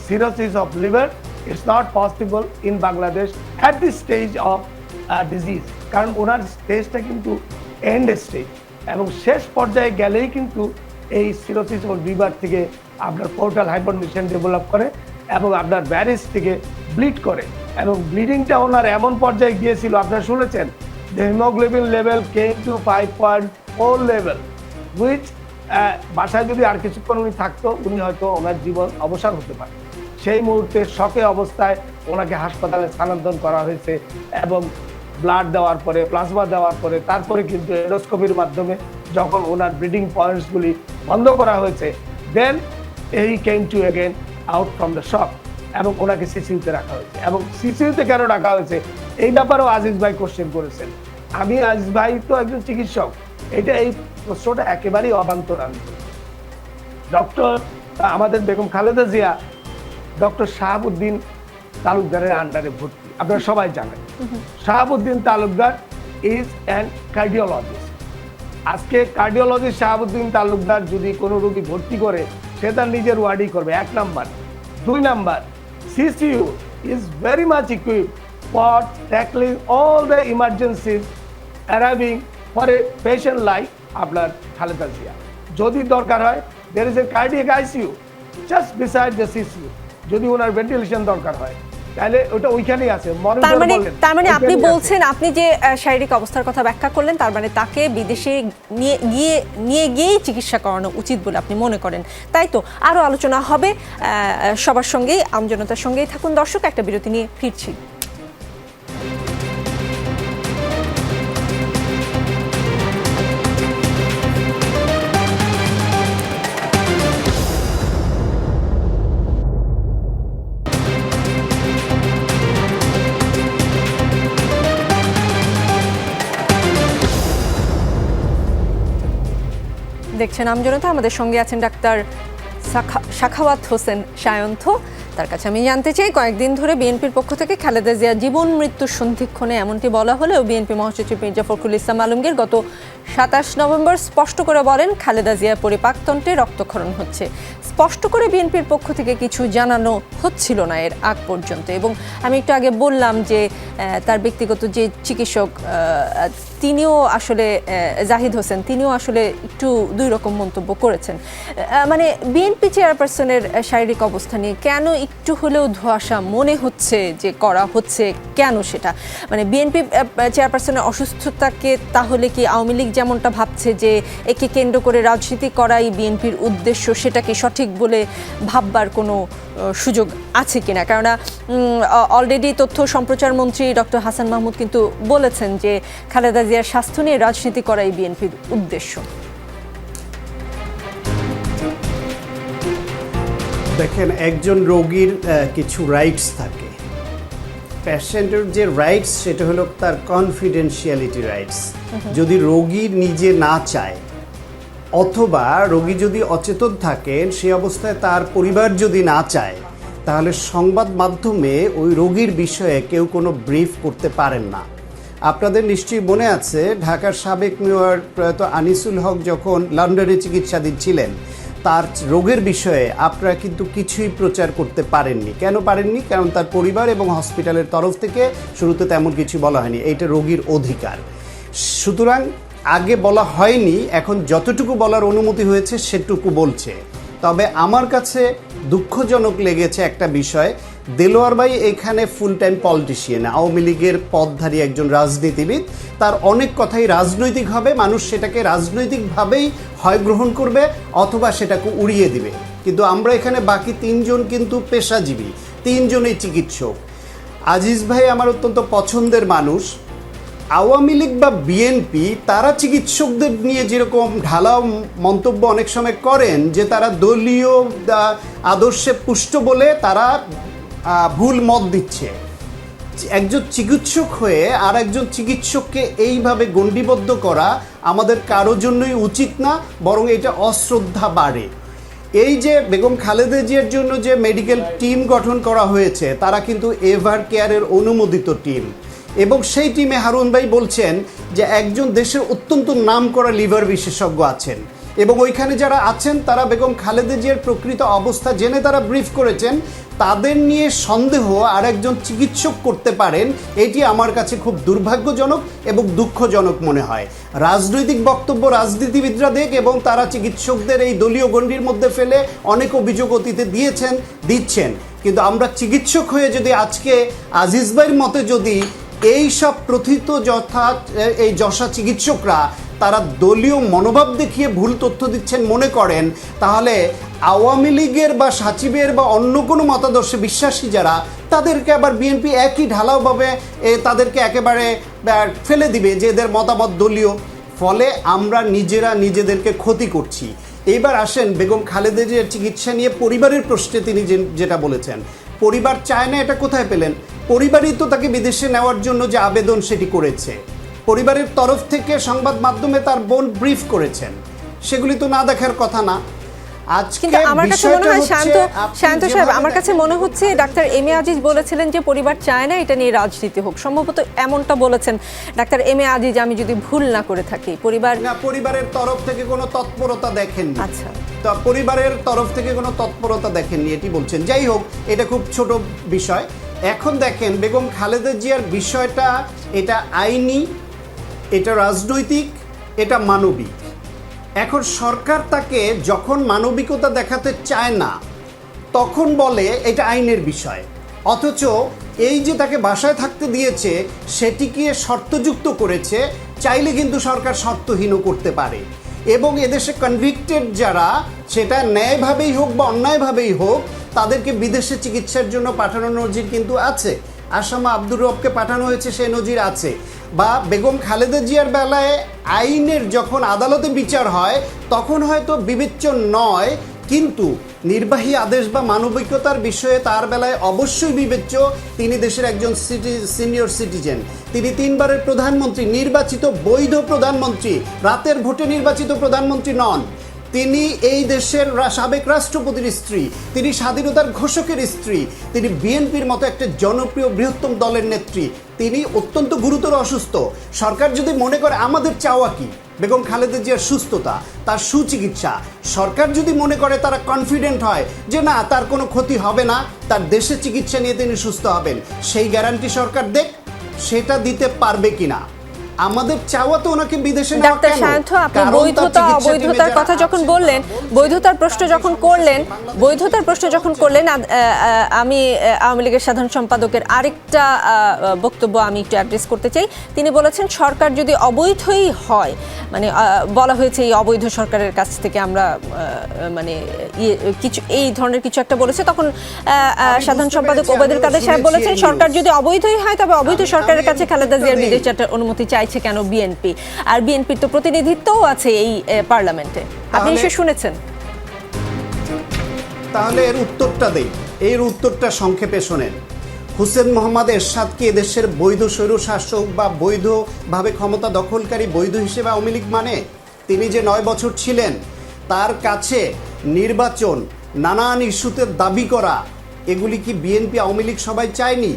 cirrhosis of liver, it's not possible in Bangladesh at this stage of disease. কারণ ওনার স্টেজটা কিন্তু এন্ড স্টেজ, এবং শেষ পর্যায়ে গেলেই কিন্তু এই সিরোসিস অফ লিভার থেকে আপনার পোর্টাল হাইপারটেনশন ডেভেলপ করে, এবং আপনার ব্যারিজ থেকে ব্লিড করে, এবং ব্লিডিংটা ওনার এমন পর্যায়ে গিয়েছিল, আপনারা শুনেছেন, the hemoglobin level came to 5.4 level, which বাসায় যদি আর কিছুক্ষণ উনি থাকতো, উনি হয়তো ওনার জীবন অবসান হতে পারে। সেই মুহূর্তে শকে অবস্থায় ওনাকে হাসপাতালে স্থানান্তর করা হয়েছে এবং ব্লাড দেওয়ার পরে, প্লাজমা দেওয়ার পরে, তারপরে কিন্তু এন্ডোস্কোপির মাধ্যমে যখন ওনার ব্লিডিং পয়েন্টসগুলি বন্ধ করা হয়েছে, then he came to again out from the shock, এবং ওনাকে সিসিউতে রাখা হয়েছে। এবং সিসিউতে কেন রাখা হয়েছে এই ব্যাপারেও আজিজ ভাই কোশ্চেন করেছেন। আমি আজিজ ভাই তো একজন চিকিৎসক, এই প্রশ্নটা একেবারেই অবান্তরান্ত। ডক্টর আমাদের বেগম খালেদা জিয়া ডক্টর শাহাবুদ্দিন তালুকদারের আন্ডারে ভর্তি, আপনারা সবাই জানেন। Shahabuddin Talukdar is an cardiologist. আজকে কার্ডিওলজিস্ট শাহাবুদ্দিন তালুকদার যদি কোনো রোগী ভর্তি করে, সে তার নিজের ওয়ার্ডই করবে, 1 number. 2 number, CCU is very much equipped for tackling all the emergencies arriving for a patient like আপনার খালেদা জিয়া। যদি দরকার হয়, there is a cardiac ICU just beside the CCU, যদি ওনার ভেন্টিলেশন দরকার হয় তাহলে ওটা ওইখানেই আছে। তার মানে আপনি বলছেন, আপনি যে শারীরিক অবস্থার কথা ব্যাখ্যা করলেন, তার মানে তাকে বিদেশে নিয়ে গিয়েই চিকিৎসা করানো উচিত বলে আপনি মনে করেন, তাই তো? আরও আলোচনা হবে সবার সঙ্গেই, আমজনতার সঙ্গেই থাকুন দর্শক। একটা বিরতি নিয়ে ফিরছি। দেখছেন আমজনতা, আমাদের সঙ্গে আছেন ডাক্তার সাখাওয়াত হোসেন সায়ন্থ। তার কাছে আমি জানতে চাই, কয়েকদিন ধরে বিএনপির পক্ষ থেকে খালেদা জিয়া জীবন মৃত্যুর সন্ধিক্ষণে এমনটি বলা হলেও বিএনপি মহাসচিব মির্জা ফখরুল ইসলাম আলমগীর গত 27 নভেম্বর স্পষ্ট করে বলেন, খালেদা জিয়ার পরিপাকতন্ত্রে রক্তক্ষরণ হচ্ছে। স্পষ্ট করে বিএনপির পক্ষ থেকে কিছু জানানো হচ্ছিল না এর আগ পর্যন্ত। এবং আমি একটু আগে বললাম যে তার ব্যক্তিগত যে চিকিৎসক, তিনিও আসলে জাহিদ হোসেন, তিনিও আসলে একটু দুই রকম মন্তব্য করেছেন। মানে বিএনপি চেয়ারপারসনের শারীরিক অবস্থা নিয়ে কেন একটু হলেও ধোঁয়াশা মনে হচ্ছে যে করা হচ্ছে, কেন সেটা? মানে বিএনপি চেয়ারপারসনের অসুস্থতাকে তাহলে কি আওয়ামী লীগ যেমনটা ভাবছে যে একে কেন্দ্র করে রাজনীতি করাই বিএনপির উদ্দেশ্য, সেটা কি সঠিক বলে ভাববার কোনো সুযোগ আছে কিনা? কেননা অলরেডি তথ্য সম্প্রচার মন্ত্রী ডক্টর হাসান মাহমুদ কিন্তু বলেছেন যে খালেদা জিয়ার স্বাস্থ্য নিয়ে রাজনীতি করাই বিএনপির উদ্দেশ্য। দেখেন, একজন রোগীর কিছু রাইটস থাকে। পেশেন্টের যে রাইটস, সেটা হলো তার কনফিডেন্সিয়ালিটি রাইটস। যদি রোগী নিজে না চায়, অথবা রোগী যদি অচেতন থাকেন, সেই অবস্থায় তার পরিবার যদি না চায়, তাহলে সংবাদ মাধ্যমে ওই রোগীর বিষয়ে কেউ কোনো ব্রিফ করতে পারেন না। আপনাদের নিশ্চয়ই মনে আছে, ঢাকার সাবেক মেয়র প্রয়াত আনিসুল হক যখন লন্ডনে চিকিৎসাধীন ছিলেন, তার রোগের বিষয়ে আপনারা কিন্তু কিছুই প্রচার করতে পারেননি। কেন পারেননি? কারণ তার পরিবার এবং হসপিটালের তরফ থেকে শুরুতে তেমন কিছু বলা হয়নি। এইটা রোগীর অধিকার। সুতরাং আগে বলা হয়নি, এখন যতটুকু বলার অনুমতি হয়েছে সেটুকু বলছে। তবে আমার কাছে দুঃখজনক লেগেছে একটা বিষয়, দেলোয়ার ভাই এখানে ফুল টাইম পলিটিশিয়ান, আওয়ামী লীগের পদধারী একজন রাজনীতিবিদ। তার অনেক কথাই রাজনৈতিক হবে, মানুষ সেটাকে রাজনৈতিকভাবেই হয় গ্রহণ করবে অথবা সেটাকে উড়িয়ে দিবে। কিন্তু আমরা এখানে বাকি 3 জন কিন্তু পেশাজীবী, 3 জনই চিকিৎসক। আজিজ ভাই আমার অত্যন্ত পছন্দের মানুষ। আওয়ামী লীগ বা বিএনপি তারা চিকিৎসকদের নিয়ে যেরকম ঢালাও মন্তব্য অনেক সময় করেন যে তারা দলীয় আদর্শে পুষ্ট বলে তারা ভুল মত দিচ্ছে, একজন চিকিৎসক হয়ে আর একজন চিকিৎসককে এইভাবে গণ্ডিবদ্ধ করা আমাদের কারো জন্যই উচিত না, বরং এটা অশ্রদ্ধা বাড়ে। এই যে বেগম খালেদা জিয়ার জন্য যে মেডিকেল টিম গঠন করা হয়েছে, তারা কিন্তু এভার কেয়ারের অনুমোদিত টিম, এবং সেই টিমে হারুন ভাই বলছেন যে একজন দেশের অত্যন্ত নামকরা লিভার বিশেষজ্ঞ আছেন, এবং ওইখানে যারা আছেন তারা বেগম খালেদা জিয়ার প্রকৃত অবস্থা জেনে তারা ব্রিফ করেছেন। তাদের নিয়ে সন্দেহ আর একজন চিকিৎসক করতে পারেন, এটি আমার কাছে খুব দুর্ভাগ্যজনক এবং দুঃখজনক মনে হয়। রাজনৈতিক বক্তব্য রাজনীতিবিদরা দেখ, এবং তারা চিকিৎসকদের এই দলীয় গণ্ডির মধ্যে ফেলে অনেক অভিযোগ অতীতে দিচ্ছেন, কিন্তু আমরা চিকিৎসক হয়ে যদি আজকে আজিজ ভাইয়ের মতে যদি এই সব প্রথিত এই যশা চিকিৎসকরা তারা দলীয় মনোভাব দেখিয়ে ভুল তথ্য দিচ্ছেন মনে করেন, তাহলে আওয়ামী লীগের বা সাচিবের বা অন্য কোনো মতাদর্শে বিশ্বাসী যারা, তাদেরকে আবার বিএনপি একই ঢালাওভাবে তাদেরকে একেবারে ফেলে দিবে যে এদের মতামত দলীয়। ফলে আমরা নিজেরা নিজেদেরকে ক্ষতি করছি। এইবার আসেন বেগম খালেদা জিয়ার চিকিৎসা নিয়ে পরিবারের প্রশ্নে তিনি যেটা বলেছেন, পরিবার চায় না, এটা কোথায় পেলেন? পরিবারই তো তাকে বিদেশে নেওয়ার জন্য যে আবেদন সেটি করেছে, পরিবারের তরফ থেকে সংবাদ মাধ্যমে তার বোন ব্রিফ করেছেন, সেগুলি তো না দেখার কথা না। কিন্তু আমার কাছে মনে হয় শান্ত সাহেব, আমার কাছে মনে হচ্ছে ডাক্তার এম এ আজিজ বলেছিলেন যে পরিবার চায় না এটা নিয়ে রাজনীতি হোক, সম্ভবত এমনটা বলেছেন ডাক্তার এম এ আজিজ, আমি যদি ভুল না করে থাকি। পরিবারের তরফ থেকে কোনো তৎপরতা দেখেননি। আচ্ছা, তো পরিবারের তরফ থেকে কোনো তৎপরতা দেখেননি এটি বলছেন। যাই হোক, এটা খুব ছোট বিষয়। এখন দেখেন বেগম খালেদা জিয়ার বিষয়টা, এটা আইনি, এটা রাজনৈতিক, এটা মানবিক। এখন সরকার তাকে যখন মানবিকতা দেখাতে চায় না তখন বলে এটা আইনের বিষয়, অথচ এই যে তাকে বাসায় থাকতে দিয়েছে সেটিকে শর্তযুক্ত করেছে, চাইলে কিন্তু সরকার শর্তহীনও করতে পারে। এবং এদেশে কনভিক্টেড যারা, সেটা ন্যায়ভাবেই হোক বা অন্যায়ভাবেই হোক, তাদেরকে বিদেশে চিকিৎসার জন্য পাঠানোর নজির কিন্তু আছে। আসামা আব্দুর রবকে পাঠানো হয়েছে, সেই নজির আছে। বা বেগম খালেদা জিয়ার বেলায় আইনের যখন আদালতে বিচার হয় তখন হয়তো বিবেচ্য নয়, কিন্তু নির্বাহী আদেশ বা মানবিকতার বিষয়ে তার বেলায় অবশ্যই বিবেচ্য। তিনি দেশের একজন সিনিয়র সিটিজেন, তিনি 3 বারের প্রধানমন্ত্রী, নির্বাচিত বৈধ প্রধানমন্ত্রী, রাতের ভোটে নির্বাচিত প্রধানমন্ত্রী নন। তিনি এই দেশের সাবেক রাষ্ট্রপতির স্ত্রী, তিনি স্বাধীনতার ঘোষকের স্ত্রী, তিনি বিএনপির মতো একটা জনপ্রিয় বৃহত্তম দলের নেত্রী, তিনি অত্যন্ত গুরুতর অসুস্থ। সরকার যদি মনে করে আমাদের চাওয়া কি বেগম খালেদা জিয়ার সুস্থতা, তার সুচিকিৎসা, সরকার যদি মনে করে, তারা কনফিডেন্ট হয় যে না তার কোনো ক্ষতি হবে না, তার দেশে চিকিৎসা নিয়ে তিনি সুস্থ হবেন, সেই গ্যারান্টি সরকার দেখ, সেটা দিতে পারবে কিনা? আমাদের চাওয়া তো ওনাকে বিদেশে নেওয়া। ডাক্তার সায়ন্থ, আপনি বৈধতা অবৈধতার কথা যখন বললেন, বৈধতার প্রশ্ন যখন করলেন, আমি আওয়ামী লীগের সাধারণ সম্পাদকের আরেকটা বক্তব্য আমি একটু অ্যাড্রেস করতে চাই। তিনি বলেছেন সরকার যদি অবৈধই হয়, মানে বলা হয়েছে এই অবৈধ সরকারের কাছ থেকে আমরা মানে কিছু এই ধরনের কিছু একটা বলেছে, তখন সাধারণ সম্পাদক ওবায়দুল কাদের সাহেব বলেছেন সরকার যদি অবৈধই হয় তবে অবৈধ সরকারের কাছে খালেদা জিয়ার বিদেশ যাত্রার অনুমতি চাইছে কেন বিএনপি? আর বিএনপির তো প্রতিনিধিত্বও আছে এই পার্লামেন্টে, আপনি নিশ্চয়ই শুনেছেন। তাহলে এর উত্তরটা দেই, এর উত্তরটা সংক্ষেপে শোনেন। হুসেন মোহাম্মদ এরশাদকে এদেশের বৈধ স্বৈরশাসক বা বৈধভাবে ক্ষমতা দখলকারী বৈধ হিসেবে আওয়ামী লীগ মানে? তিনি যে 9 বছর ছিলেন, তার কাছে নির্বাচন, নানান ইস্যুতে দাবি করা, এগুলি কি বিএনপি আওয়ামী লীগ সবাই চায়নি?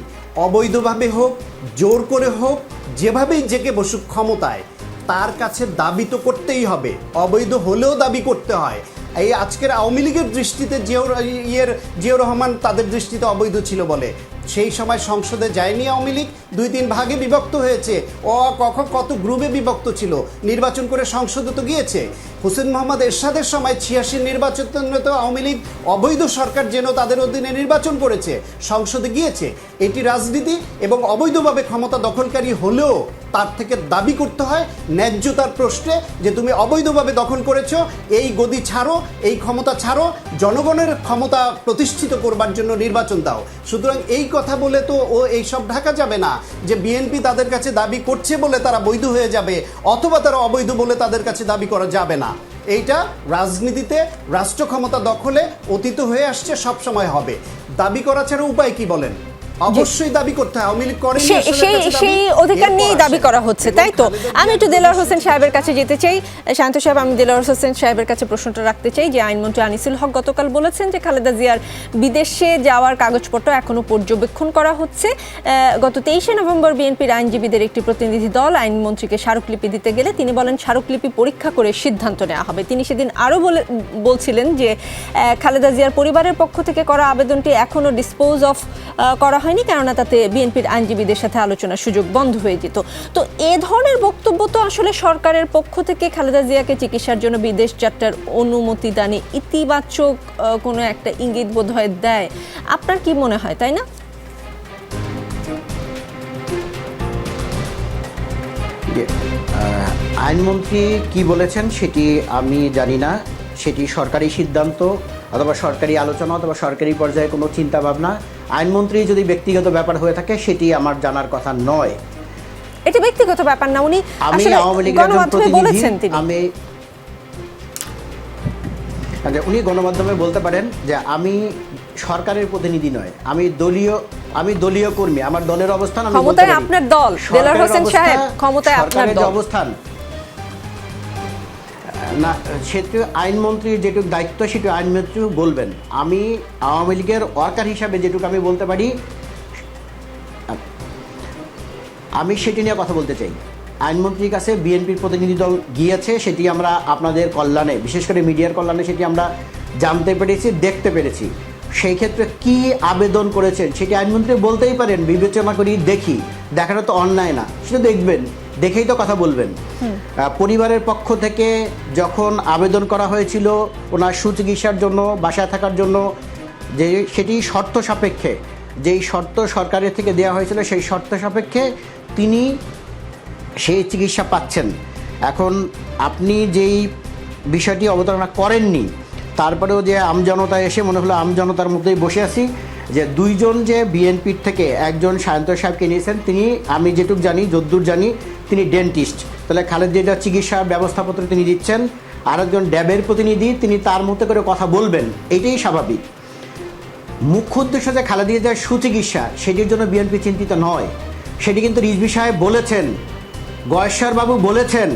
অবৈধভাবে হোক, জোর করে হোক, যেভাবেই জেকে বসুক ক্ষমতায়, তার কাছে দাবি তো করতেই হবে, অবৈধ হলেও দাবি করতে হয়। এই আজকের আওয়ামী লীগের দৃষ্টিতে জিয়াউর রহমান তাদের দৃষ্টিতে অবৈধ ছিল বলে, সেই সময় সংসদে যায়নি আওয়ামী লীগ, 2-3 ভাগে বিভক্ত হয়েছে, কত গ্রুপে বিভক্ত ছিল, নির্বাচন করে সংসদে তো গিয়েছে। হুসেন মোহাম্মদ এরশাদের সময় 86 নির্বাচনে তো আওয়ামী লীগ অবৈধ সরকার যেন তাদের অধীনে নির্বাচন করেছে, সংসদে গিয়েছে। এটি রাজনীতি, এবং অবৈধভাবে ক্ষমতা দখলকারী হলেও তার থেকে দাবি করতে হয় ন্যায্যতার প্রশ্নে, যে তুমি অবৈধভাবে দখল করেছো, এই গদি ছাড়ো, এই ক্ষমতা ছাড়ো, জনগণের ক্ষমতা প্রতিষ্ঠিত করবার জন্য নির্বাচন দাও। সুতরাং এই কথা বলে তো এইসব ঢাকা যাবে না যে বিএনপি তাদের কাছে দাবি করছে বলে তারা বৈধ হয়ে যাবে, অথবা তারা অবৈধ বলে তাদের কাছে দাবি করা যাবে না। এইটা রাজনীতিতে রাষ্ট্র ক্ষমতা দখলে অতীত হয়ে আসছে, সব সময় হবে। দাবি করা ছাড়া উপায় কি বলেন? অবশ্যই দাবি করতে হয়, আওয়ামী লীগ করেনি, সেই অধিকার নিয়েই দাবি করা হচ্ছে, তাই তো? আমি একটু দেলোয়ার হোসেন সাহেবের কাছে যেতে চাই। শান্ত সাহেব, আমি দেলোয়ার হোসেন সাহেবের কাছে প্রশ্নটা রাখতে চাই যে আইনমন্ত্রী আনিসুল হক গতকাল বলেছেন যে খালেদা জিয়ার বিদেশে যাওয়ার কাগজপত্র এখনো পর্যবেক্ষণ করা হচ্ছে। গত 23শে নভেম্বর বিএনপির আইনজীবীদের একটি প্রতিনিধি দল আইনমন্ত্রীকে স্মারকলিপি দিতে গেলে তিনি বলেন স্মারকলিপি পরীক্ষা করে সিদ্ধান্ত নেওয়া হবে। তিনি সেদিন আরও বলছিলেন যে খালেদা জিয়ার পরিবারের পক্ষ থেকে করা আবেদনটি এখনো ডিসপোজ অফ করা হয়নি, কেননা তাতে বিএনপির আইনজীবীদের সাথে আলোচনার সুযোগ বন্ধ হয়ে যেত। তো এ ধরনের বক্তব্য তো আসলে সরকারের পক্ষ থেকে খালেদা জিয়াকে চিকিৎসার জন্য বিদেশ যাত্রার অনুমতি দানে ইতিবাচক কোনো একটা ইঙ্গিত বোধ হয় দেয়। আপনার কি মনে হয়, তাই না? আইনমন্ত্রী কি বলেছেন সেটি আমি জানি না, সেটি সরকারি সিদ্ধান্ত অথবা সরকারি আলোচনা অথবা সরকারি পর্যায়ে কোনো চিন্তা ভাবনা। আইনমন্ত্রী যদি ব্যক্তিগত ব্যাপার হয়ে থাকে সেটি আমার জানার কথা নয়। এটি ব্যক্তিগত ব্যাপার না, উনি আমি আসলে আওয়ামী লীগের একজন গণমাধ্যমে প্রতিনিধি, বলেছেন তিনি। উনি গণমাধ্যমে বলতে পারেন যে আমি সরকারের প্রতিনিধি নয়, আমি দলীয় কর্মী, আমার দলের অবস্থান আমি বলতে ক্ষমতায় পারি। আপনার দল, দেলোয়ার হোসেন সাহেব, ক্ষমতায় আপনার সরকারের যে দল। অবস্থান না, সেটু আইনমন্ত্রীর যেটুকু দায়িত্ব সেটুকু আইনমন্ত্রী বলবেন। আমি আওয়ামী লীগের ওয়ার্কার হিসাবে যেটুকু আমি বলতে পারি আমি সেটি নিয়ে কথা বলতে চাই। আইনমন্ত্রীর কাছে বিএনপির প্রতিনিধি দল গিয়েছে, সেটি আমরা আপনাদের কল্যাণে, বিশেষ করে মিডিয়ার কল্যাণে সেটি আমরা জানতে পেরেছি, দেখতে পেরেছি। সেই ক্ষেত্রে কি আবেদন করেছেন সেটি আইনমন্ত্রী বলতেই পারেন, বিবেচনা করি দেখি, দেখাটা তো অন্যায় না, সেটা দেখবেন, দেখেই তো কথা বলবেন। পরিবারের পক্ষ থেকে যখন আবেদন করা হয়েছিল ওনার সুচিকিৎসার জন্য, বাসায় থাকার জন্য, যে সেটি শর্ত সাপেক্ষে, যেই শর্ত সরকারের থেকে দেওয়া হয়েছিল সেই শর্ত সাপেক্ষে তিনি সেই চিকিৎসা পাচ্ছেন। এখন আপনি যেই বিষয়টি অবতারণা করেননি, তারপরেও যে আমজনতা এসে মনে হলো আমজনতার মধ্যেই বসে আছি, যে দুইজন যে বিএনপির থেকে একজন সায়ন্ত সাহেবকে নিয়েছেন, তিনি আমি যেটুক জানি, যদ্দূর জানি তিনি ডেন্টিস্ট, তাহলে খালেদা চিকিৎসার ব্যবস্থাপত্র তিনি দিচ্ছেন। আরেকজন ড্যাবের প্রতিনিধি, তিনি তার মতো করে কথা বলবেন, এটাই স্বাভাবিক। মুখ্য উদ্দেশ্য যে খালেদা জিয়ার সুচিকিৎসা, সেটির জন্য বিএনপি চিন্তিত নয়। সেটি কিন্তু রিজভী সাহেব বলেছেন, গয়েশ্বর বাবু বলেছেন,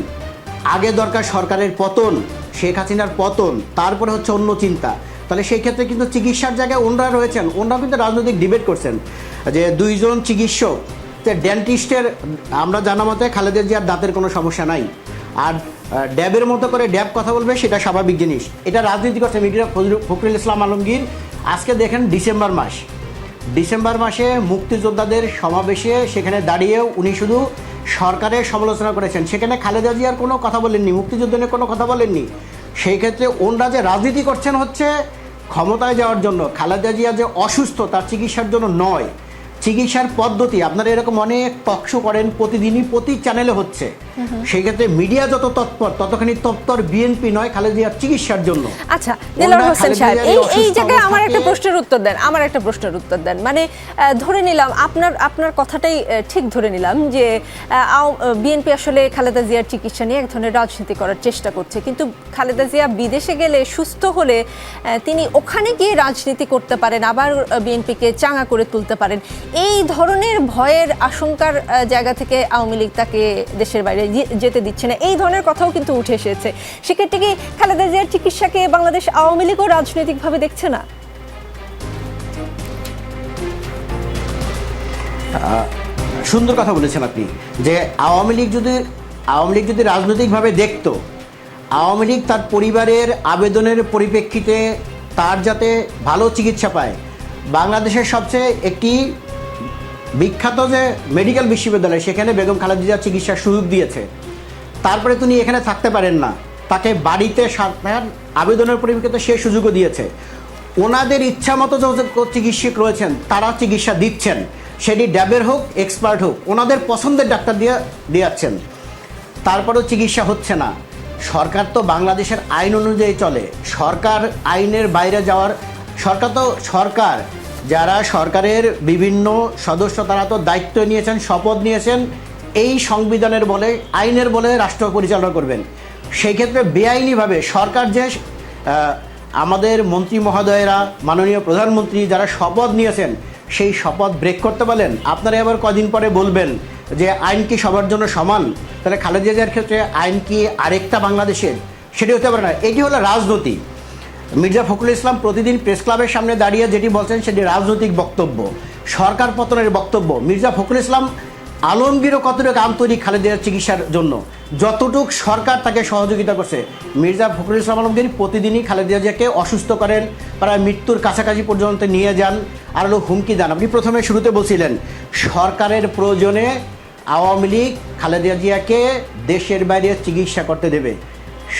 আগে দরকার সরকারের পতন, শেখ হাসিনার পতন, তারপরে হচ্ছে অন্য চিন্তা। তাহলে সেই ক্ষেত্রে কিন্তু চিকিৎসার জায়গায় ওনরা রয়েছেন, ওনরাও কিন্তু রাজনৈতিক ডিবেট করছেন যে দুইজন চিকিৎসক, যে ডেন্টিস্টের আমরা জানা মতে খালেদা জিয়ার দাঁতের কোনো সমস্যা নাই, আর ড্যাবের মতো করে ড্যাব কথা বলবে সেটা স্বাভাবিক জিনিস। এটা রাজনীতি করছে মিডিয়া ফখরুল ইসলাম আলমগীর। আজকে দেখেন ডিসেম্বর মাসে মুক্তিযোদ্ধাদের সমাবেশে সেখানে দাঁড়িয়েও উনি শুধু সরকারের সমালোচনা করেছেন, সেখানে খালেদা জিয়ার কোনো কথা বলেননি, মুক্তিযুদ্ধ নিয়ে কোনো কথা বলেননি। সেই ক্ষেত্রে ওনরা যে রাজনীতি করছেন হচ্ছে ক্ষমতায় যাওয়ার জন্য, খালেদা জিয়া যে অসুস্থ তার চিকিৎসার জন্য নয়। চিকিৎসার পদ্ধতি আপনারা এরকম অনেক টকশো করেন, প্রতিদিনই প্রতি চ্যানেলে হচ্ছে। সেই ক্ষেত্রে মিডিয়া যত তৎপর, ততখানি তৎপর বিএনপি নয় খালেদা জিয়ার চিকিৎসার জন্য। আচ্ছা, দেলোয়ার হোসেন সাহেব, এই জায়গায় আমার একটা প্রশ্নের উত্তর দেন। মানে ধরে নিলাম আপনার কথাটাই ঠিক ধরে নিলাম যে বিএনপি আসলে খালেদা জিয়ার চিকিৎসা নিয়ে এক ধরনের রাজনীতি করার চেষ্টা করছে, কিন্তু খালেদা জিয়া বিদেশে গেলে, সুস্থ হলে তিনি ওখানে গিয়ে রাজনীতি করতে পারেন, আবার বিএনপিকে চাঙা করে তুলতে পারেন। এই ধরনের ভয়ের আশঙ্কার জায়গা থেকে আওয়ামী লীগ তাকে দেশের বাইরে যেতে দিচ্ছে না, এই ধরনের কথাও কিন্তু উঠে এসেছে। সেক্ষেত্রে কি খালেদা জিয়ার চিকিৎসাকে বাংলাদেশ আওয়ামী লীগও রাজনৈতিকভাবে দেখছে না? সুন্দর কথা বলেছেন আপনি, যে আওয়ামী লীগ যদি রাজনৈতিকভাবে দেখত, আওয়ামী লীগ তার পরিবারের আবেদনের পরিপ্রেক্ষিতে তার যাতে ভালো চিকিৎসা পায়, বাংলাদেশের সবচেয়ে একটি বিখ্যাত যে মেডিকেল বিশ্ববিদ্যালয়, সেখানে বেগম খালেদা জিয়ার চিকিৎসার সুযোগ দিয়েছে। তারপরে তিনি এখানে থাকতে পারেন না, তাকে বাড়িতে আবেদনের পরিপ্রেক্ষিতে সে সুযোগও দিয়েছে। ওনাদের ইচ্ছা মতো যত চিকিৎসক রয়েছেন তারা চিকিৎসা দিচ্ছেন, সেটি ড্যাবের হোক, এক্সপার্ট হোক, ওনাদের পছন্দের ডাক্তার দিয়ে দিয়াচ্ছেন, তারপরেও চিকিৎসা হচ্ছে না। সরকার তো বাংলাদেশের আইন অনুযায়ী চলে, সরকার আইনের বাইরে যাওয়ার, সরকার যারা সরকারের বিভিন্ন সদস্য তারা তো দায়িত্ব নিয়েছেন, শপথ নিয়েছেন, এই সংবিধানের বলে, আইনের বলে রাষ্ট্র পরিচালনা করবেন। সেই ক্ষেত্রে বেআইনিভাবে সরকার যে আমাদের মন্ত্রী মহোদয়েরা, মাননীয় প্রধানমন্ত্রী যারা শপথ নিয়েছেন, সেই শপথ ব্রেক করতে পারলেন। আপনারা এবার কদিন পরে বলবেন যে আইন কি সবার জন্য সমান, তাহলে খালেদা জিয়ার ক্ষেত্রে আইন কি আরেকটা বাংলাদেশের? সেটি হতে পারে না। এটি হলো রাজনীতি। মির্জা ফখরুল ইসলাম প্রতিদিন প্রেস ক্লাবের সামনে দাঁড়িয়ে যেটি বলছেন সেটি রাজনৈতিক বক্তব্য, সরকার পতনের বক্তব্য। মির্জা ফখরুল ইসলাম আলমগীরও কতটুকু আন্তরিক খালেদার চিকিৎসার জন্য, যতটুক সরকার তাকে সহযোগিতা করছে। মির্জা ফখরুল ইসলাম আলমগীর প্রতিদিনই খালেদা জিয়াকে অসুস্থ করেন, প্রায় মৃত্যুর কাছাকাছি পর্যন্ত নিয়ে যান, আর হুমকি দেন। আপনি প্রথমে শুরুতে বলছিলেন সরকারের প্রয়োজনে আওয়ামী লীগ খালেদা জিয়াকে দেশের বাইরে চিকিৎসা করতে দেবে।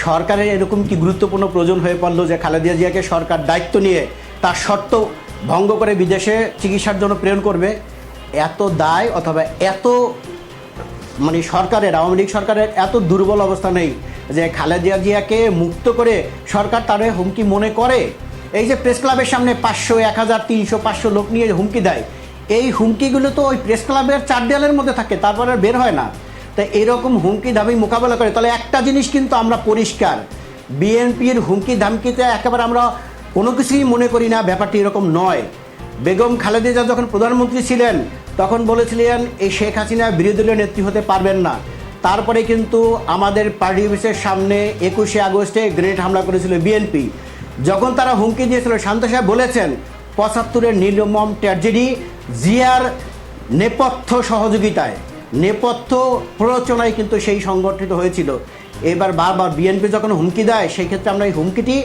সরকারের এরকম কি গুরুত্বপূর্ণ প্রয়োজন হয়ে পড়লো যে খালেদা জিয়াকে সরকার দায়িত্ব নিয়ে তার শর্ত ভঙ্গ করে বিদেশে চিকিৎসার জন্য প্রেরণ করবে? এত দায় অথবা এত মানে সরকারের, আওয়ামী লীগ সরকারের এত দুর্বল অবস্থা নেই যে খালেদা জিয়াকে মুক্ত করে সরকার তার হুমকি মনে করে। এই যে প্রেস ক্লাবের সামনে 500, 1000, 300, 500 লোক নিয়ে হুমকি দেয়, এই হুমকিগুলো তো ওই প্রেস ক্লাবের 4 দেয়ালের মধ্যে থাকে, তারপরে আর বের হয় না। তাই এরকম হুমকি ধামকি মোকাবেলা করে, তাহলে একটা জিনিস কিন্তু আমরা পরিষ্কার, বিএনপির হুমকি ধামকিতে একেবারে আমরা কোনো কিছুই মনে করি না, ব্যাপারটি এরকম নয়। বেগম খালেদা জিয়া যখন প্রধানমন্ত্রী ছিলেন তখন বলেছিলেন এই শেখ হাসিনা বিরোধী দলীয় নেত্রী হতে পারবেন না। তারপরে কিন্তু আমাদের পার্টি অফিসের সামনে 21শে আগস্টে গ্রেনেড হামলা করেছিল বিএনপি। যখন তারা হুমকি দিয়েছিল, শান্ত সাহেব বলেছেন 75-এর নির্মম ট্র্যাজেডি জিয়ার নেপথ্য সহযোগিতায়, নেপথ্য প্ররোচনায় কিন্তু সেই সংগঠিত হয়েছিল। এবার বারবার বিএনপি যখন হুমকি দেয়, সেই ক্ষেত্রে আমরা এই হুমকিটি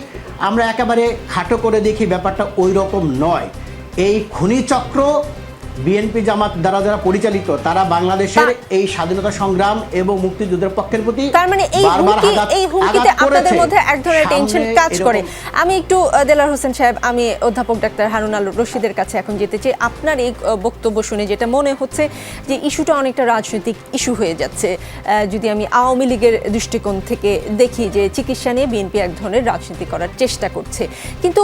আমরা একেবারে খাটো করে দেখি, ব্যাপারটা ওই রকম নয়। এই খুনি চক্র বিএনপি জামাত দ্বারা যারা পরিচালিত, তারা বাংলাদেশের এই স্বাধীনতা সংগ্রাম এবং মুক্তিযুদ্ধের পক্ষের প্রতি তার মানে এই হুমকিতে আপনাদের মধ্যে এক ধরনের টেনশন কাজ করে। আমি একটু দেলার হোসেন সাহেব, আমি অধ্যাপক ডাক্তার হারুন আল রশিদের কাছে এখন যেতে চাই। আপনার এই বক্তব্য শুনে যেটা মনে হচ্ছে যে ইস্যুটা অনেকটা রাজনৈতিক ইস্যু হয়ে যাচ্ছে। যদি আমি আওয়ামী লীগের দৃষ্টিকোণ থেকে দেখি যে চিকিৎসা নিয়ে বিএনপি এক ধরনের রাজনীতি করার চেষ্টা করছে, কিন্তু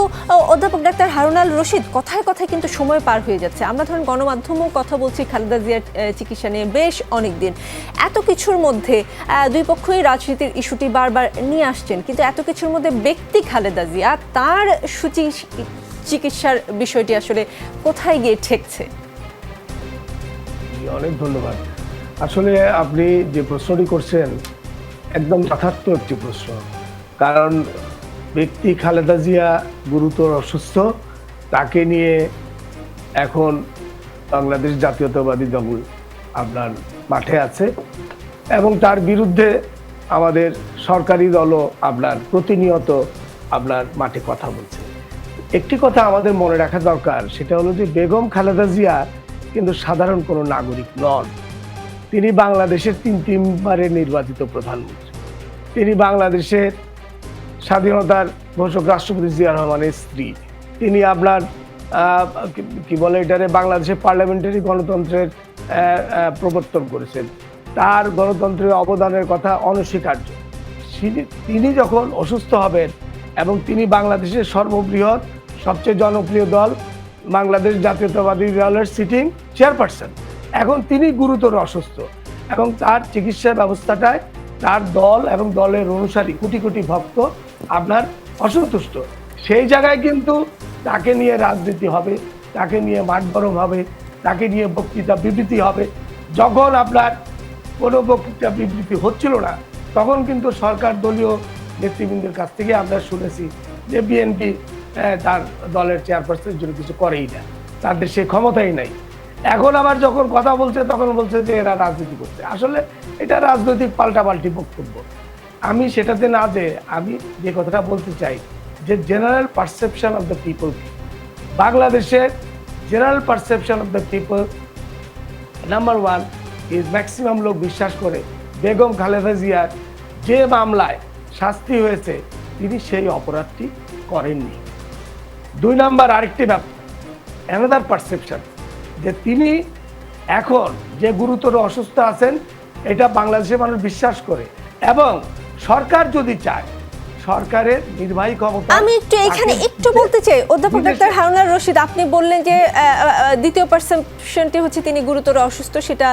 অধ্যাপক ডাক্তার হারুন আল রশিদ কথায় কথায় কিন্তু সময় পার হয়ে যাচ্ছে। আমরা ধরুন গণমাধ্যমেও কথা বলছি খালেদা জিয়ার চিকিৎসা নিয়ে বেশ অনেক দিন। এত কিছুর মধ্যে দুই পক্ষই রাজনীতির ইস্যুটি বারবার নিয়ে আসছেন, কিন্তু এত কিছুর মধ্যে ব্যক্তি খালেদা জিয়া, তার চিকিৎসার বিষয়টি আসলে কোথায় গিয়ে ঠেকছে? অনেক ধন্যবাদ। আসলে আপনি যে প্রশ্নটি করছেন একদম যথার্থ একটি প্রশ্ন, কারণ ব্যক্তি খালেদা জিয়া গুরুতর অসুস্থ, তাকে নিয়ে এখন বাংলাদেশ জাতীয়তাবাদী দল আপনার মাঠে আছে এবং তার বিরুদ্ধে আমাদের সরকারি দলও আপনার প্রতিনিয়ত আপনার মাঠে কথা বলছে। একটি কথা আমাদের মনে রাখা দরকার, সেটা হলো যে বেগম খালেদা জিয়া কিন্তু সাধারণ কোনো নাগরিক নন। তিনি বাংলাদেশের তিনবারের নির্বাচিত প্রধানমন্ত্রী। তিনি বাংলাদেশের স্বাধীনতার ঘোষক রাষ্ট্রপতি জিয়া রহমানের স্ত্রী। তিনি আপনার কি বলে এটারে বাংলাদেশের পার্লামেন্টারি গণতন্ত্রের প্রবর্তন করেছেন। তার গণতন্ত্রের অবদানের কথা অনস্বীকার্য। তিনি যখন অসুস্থ হবেন এবং তিনি বাংলাদেশের সর্ববৃহৎ সবচেয়ে জনপ্রিয় দল বাংলাদেশ জাতীয়তাবাদী দলের সিটিং চেয়ারপারসন, এখন তিনি গুরুতর অসুস্থ এবং তার চিকিৎসা ব্যবস্থাটায় তার দল এবং দলের অনুসারী কোটি কোটি ভক্ত আপনার অসন্তুষ্ট। সেই জায়গায় কিন্তু তাকে নিয়ে রাজনীতি হবে, তাকে নিয়ে মাঠ গরম হবে, তাকে নিয়ে বক্তৃতা বিবৃতি হবে। যখন আপনার কোনো বক্তৃতা বিবৃতি হচ্ছিল না, তখন কিন্তু সরকার দলীয় নেতৃবৃন্দের কাছ থেকে আমরা শুনেছি যে বিএনপি তার দলের চেয়ারপারসনের জন্য কিছু করেই না, তাদের সে ক্ষমতাই নাই। এখন আবার যখন কথা বলছে তখন বলছে যে এরা রাজনীতি করছে। আসলে এটা রাজনৈতিক পাল্টাপাল্টি বক্তব্য। আমি সেটাতে না, যে আমি যে কথাটা বলতে চাই যে general perception of the people, বাংলাদেশের general perception of the people number 1 is maximum লোক বিশ্বাস করে বেগম খালেদা জিয়ার যে মামলায় শাস্তি হয়েছে তিনি সেই অপরাধটি করেননি। 2 নাম্বার আরেকটি ব্যাপার, অ্যানাদার পারসেপশন, যে তিনি এখন যে গুরুতর অসুস্থ আছেন এটা বাংলাদেশের মানুষ বিশ্বাস করে এবং সরকার যদি চায়, সরকারের নির্বাহী ক্ষমতা। আমি এখানে একটু বলতে চাই অধ্যাপক ডাক্তার হারুন আল রশিদ, আপনি বললেন যে দ্বিতীয় পারসেপশনটি হচ্ছে তিনি গুরুতর অসুস্থ, সেটা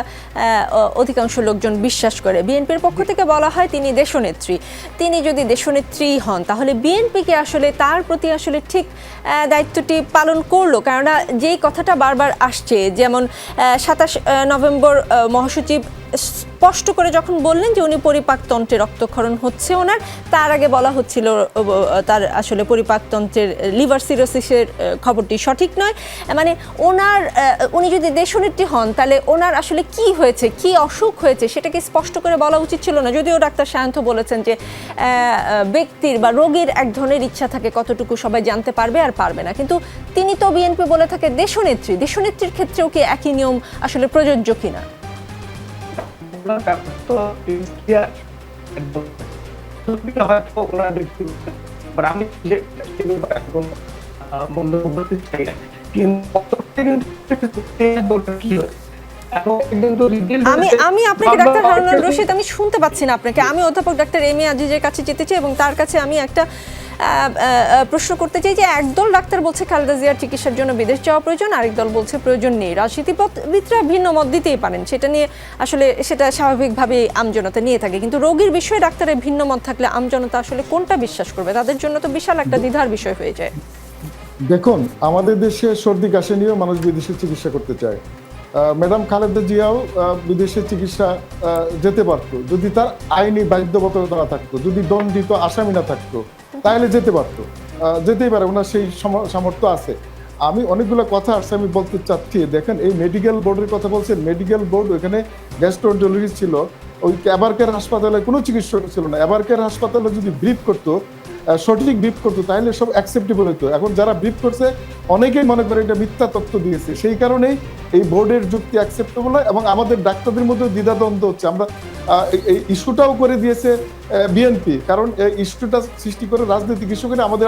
অধিকাংশ লোকজন বিশ্বাস করে। বিএনপির পক্ষ থেকে বলা হয় তিনি দেশনেত্রী। তিনি যদি দেশনেত্রী হন তাহলে বিএনপিকে আসলে তার প্রতি আসলে ঠিক দায়িত্বটি পালন করলো, কেননা যেই কথাটা বারবার আসছে, যেমন 27 নভেম্বর মহাসচিব স্পষ্ট করে যখন বললেন যে উনি পরিপাকতন্ত্রে রক্তক্ষরণ হচ্ছে ওনার, তার আগে বলা হচ্ছিল তার আসলে পরিপাকতন্ত্রের লিভার সিরোসিসের খবরটি সঠিক নয়। মানে উনি যদি দেশনেত্রী হন তাহলে ওনার আসলে কি হয়েছে, কি অসুখ হয়েছে সেটাকে স্পষ্ট করে বলা উচিত ছিল না। যদিও ডাক্তার সায়ন্ত বলেছেন যে ব্যক্তির বা রোগীর এক ধরনের ইচ্ছা থাকে, কতটুকু সবাই জানতে পারবে আর পারবে না, কিন্তু তিনি তো বিএনপি বলে থাকে দেশনেত্রী। দেশনেত্রীর ক্ষেত্রেও কি একই নিয়ম আসলে প্রযোজ্য কিনা? এবং কিন্তু রিডিল আমি আপনাকে ডাক্তার হারুনুর রশিদ, আমি শুনতে পাচ্ছি না আপনাকে। আমি অধ্যাপক ডাক্তার এম এ আজিজের কাছে যেতে চাই এবং তার কাছে আমি একটা প্রশ্ন করতে চাই যে একদল ডাক্তার বলছে খালেদা জিয়ার চিকিৎসার জন্য বিদেশ যাওয়া প্রয়োজন, আরেক দল বলছে প্রয়োজন নেই। রাজনীতিবিদরা ভিন্ন মত দিতেই পারেন, সেটা নিয়ে আসলে সেটা স্বাভাবিকভাবে আমজনতা নিয়ে থাকে, কিন্তু রোগীর বিষয়ে ডাক্তারের ভিন্ন মত থাকলে আমজনতা আসলে কোনটা বিশ্বাস করবে? তাদের জন্য তো বিশাল একটা দ্বিধার বিষয় হয়ে যায়। দেখুন, আমাদের দেশে সর্দি কাশি নিয়েও মানুষ বিদেশে চিকিৎসা করতে চায়। ম্যাডাম খালেদা জিয়াও বিদেশে চিকিৎসা যেতে পারতো যদি তার আইনি বাধ্যবাধকতা থাকতো, যদি দণ্ডিত আসামি না থাকতো, তাহলে যেতে পারতো, যেতেই পারে, ওনার সেই সামর্থ্য আছে। আমি অনেকগুলো কথা আসছে, আমি বলতে চাচ্ছি। দেখেন, এই মেডিকেল বোর্ডের কথা বলছেন, মেডিকেল বোর্ড ওইখানে গ্যাস্ট্রোএন্টারোলজিস্ট ছিল, ওই এবারকেয়ার হাসপাতালে কোনো চিকিৎসক ছিল না। এবারকেয়ার হাসপাতালে যদি ব্রিফ করতো, সঠিক ব্রিফ করতো, তাহলে সব অ্যাকসেপ্টেবল হতো। এখন যারা ব্রিফ করছে অনেকেই মনে করে এটা মিথ্যা তথ্য দিয়েছে, সেই কারণেই এই বোর্ডের যুক্তি অ্যাকসেপ্টেবল নয় এবং আমাদের ডাক্তারদের মধ্যে দ্বিধাদ্বন্দ্ব হচ্ছে। আমরা এই ইস্যুটাও করে দিয়েছে বিএনপি, কারণ এই ইস্যুটা সৃষ্টি করে রাজনৈতিক ইস্যু করে আমাদের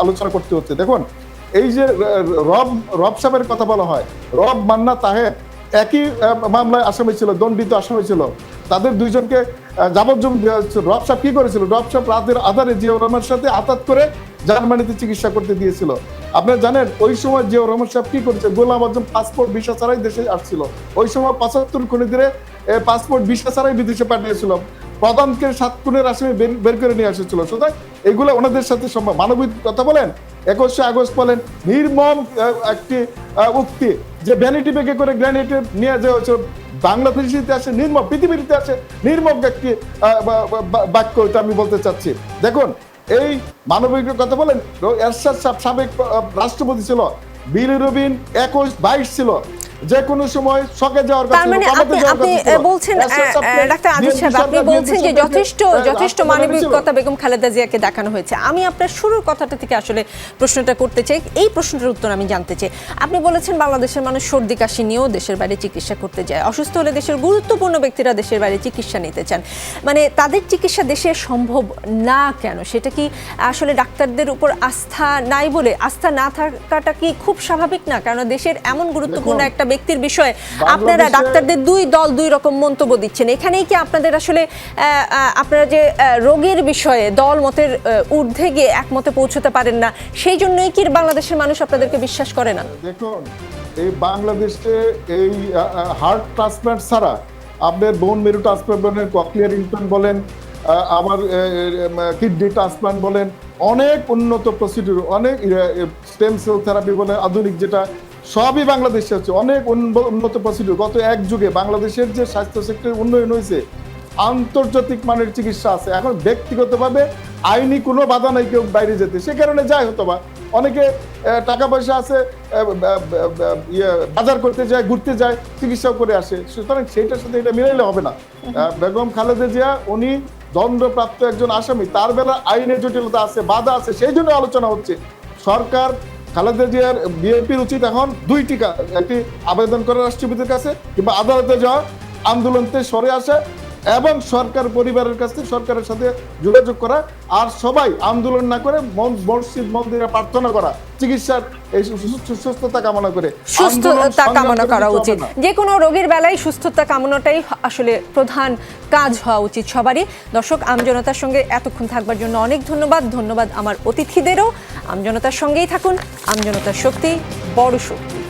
আলোচনা করতে হচ্ছে। দেখুন, এই যে রব সাহেবের কথা বলা হয়, রব মান্না তাহের একই মামলায় আসামি ছিল, দণ্ডিত আসামি ছিল, তাদের দুইজনকে যাবজ্জীবন দেওয়া হচ্ছে। রব সাহেব কি করেছিল? রব সাহেব রাতের আধারে জিয়াউর রহমানের সাথে আতাত করে জার্মানিতে চিকিৎসা করতে দিয়েছিল। আপনারা জানেন ওই সময় জিয়াউর রহমান সাহেব কি করেছে? গোলাম আজম পাসপোর্ট ভিসা ছাড়াই দেশে আসছিল। ওই সময় ৭৫ খুনিদের পাসপোর্ট ভিসা ছাড়াই বিদেশে পাঠিয়েছিল। প্রধানকে ৭ খুনের আসামি বের করে নিয়ে এসেছিল। সুতরাং এগুলো ওনাদের সাথে সম্ভব। মানবিক কথা বলেন, ২১শে আগস্ট বলেন, নির্মম একটি উক্তি যে ভ্যানিটি ব্যাগে করে গ্রেনেড নিয়ে যাওয়া হচ্ছে। বাংলাদেশের ইতিহাসে নির্মম, পৃথিবীর ইতিহাসে নির্মম একটি বাক্য, এটা আমি বলতে চাচ্ছি। দেখুন, এই মানবিক কথা বলেন, এরশাদ সাবেক রাষ্ট্রপতি ছিল, বিলিরুবিন ২১-২২ ছিল, যে কোনো সময় শকে যাওয়ার কথা। তার মানে আপনি বলছেন ডাক্তার আজিজ সাহেব, আপনি বলছেন যে যথেষ্ট মানবিকতা বেগম খালেদা জিয়াকে দেখানো হয়েছে। আমি আপনার শুরুর কথাটা থেকে আসলে প্রশ্নটা করতে চাই, এই প্রশ্নটার উত্তর আমি জানতে চাই। আপনি বলেছেন বাংলাদেশের মানুষ সর্দি কাশি নিয়েও দেশের বাইরে চিকিৎসা করতে যায়, অসুস্থ হলে দেশের গুরুত্বপূর্ণ ব্যক্তিরা দেশের বাইরে চিকিৎসা নিতে চান। মানে তাদের চিকিৎসা দেশে সম্ভব না কেন? সেটা কি আসলে ডাক্তারদের উপর আস্থা নাই বলে? আস্থা না থাকাটা কি খুব স্বাভাবিক না? কারণ দেশের এমন গুরুত্বপূর্ণ একটা ব্যক্তির বিষয়ে আপনারা ডাক্তারদের দুই দল দুই রকম মন্তব্য দিচ্ছেন। এখানেই কি আপনাদের আসলে আপনারা যে রোগের বিষয়ে দল মতের ঊর্ধ্বে গিয়ে একমতে পৌঁছতে পারেন না, সেই জন্যই কি বাংলাদেশের মানুষ আপনাদেরকে বিশ্বাস করে না? দেখুন, এই বাংলাদেশে এই হার্ট ট্রান্সপ্লান্ট ছাড়া আপনার বোন মেরু ট্রান্সপ্লান্ট বলেন, ককলিয়ার ইমপ্লান্ট বলেন, আমার কিডনি ট্রান্সপ্লান্ট বলেন, অনেক উন্নত প্রসিডিউর, অনেক স্টেম সেল থেরাপি বলেন, আধুনিক যেটা, সবই বাংলাদেশে হচ্ছে। অনেক উন্নত প্রসিডিউর। গত এক যুগে বাংলাদেশের যে স্বাস্থ্য সেক্টরের উন্নয়ন হয়েছে, আন্তর্জাতিক মানের চিকিৎসা আছে। এখন ব্যক্তিগতভাবে আইনি কোনো বাধা নাই কেউ বাইরে যেতে, সে কারণে যায়। হয়তো বা অনেকে টাকা পয়সা আছে, বাজার করতে যায়, ঘুরতে যায়, চিকিৎসাও করে আসে। সুতরাং সেইটার সাথে এটা মিলাইলে হবে না। বেগম খালেদা জিয়া উনি দণ্ডপ্রাপ্ত একজন আসামি, তার বেলা আইনের জটিলতা আছে, বাধা আছে, সেই জন্য আলোচনা হচ্ছে। সরকার খালেদা জিয়ার বিএনপির উচিত এখন দুইটি কাজ, একটি আবেদন করা রাষ্ট্রপতির কাছে কিংবা আদালতে যাওয়া, আন্দোলনতে সরে আসা এবং সরকার পরিবারের কাছে সরকারের সাথে যোগাযোগ করা, আর সবাই আন্দোলন না করে মসজিদ মন্দিরে প্রার্থনা করা, চিকিৎসার এই সুস্থতা কামনা করে সুস্থতা কামনা করা উচিত। যে কোনো রোগীর বেলায় সুস্থতা কামনাটাই আসলে প্রধান কাজ হওয়া উচিত সবারই। দর্শক, আমজনতার সঙ্গে এতক্ষণ থাকবার জন্য অনেক ধন্যবাদ আমার অতিথিদেরও। আমজনতার সঙ্গেই থাকুন, আমজনতার শক্তি বড় শক্তি।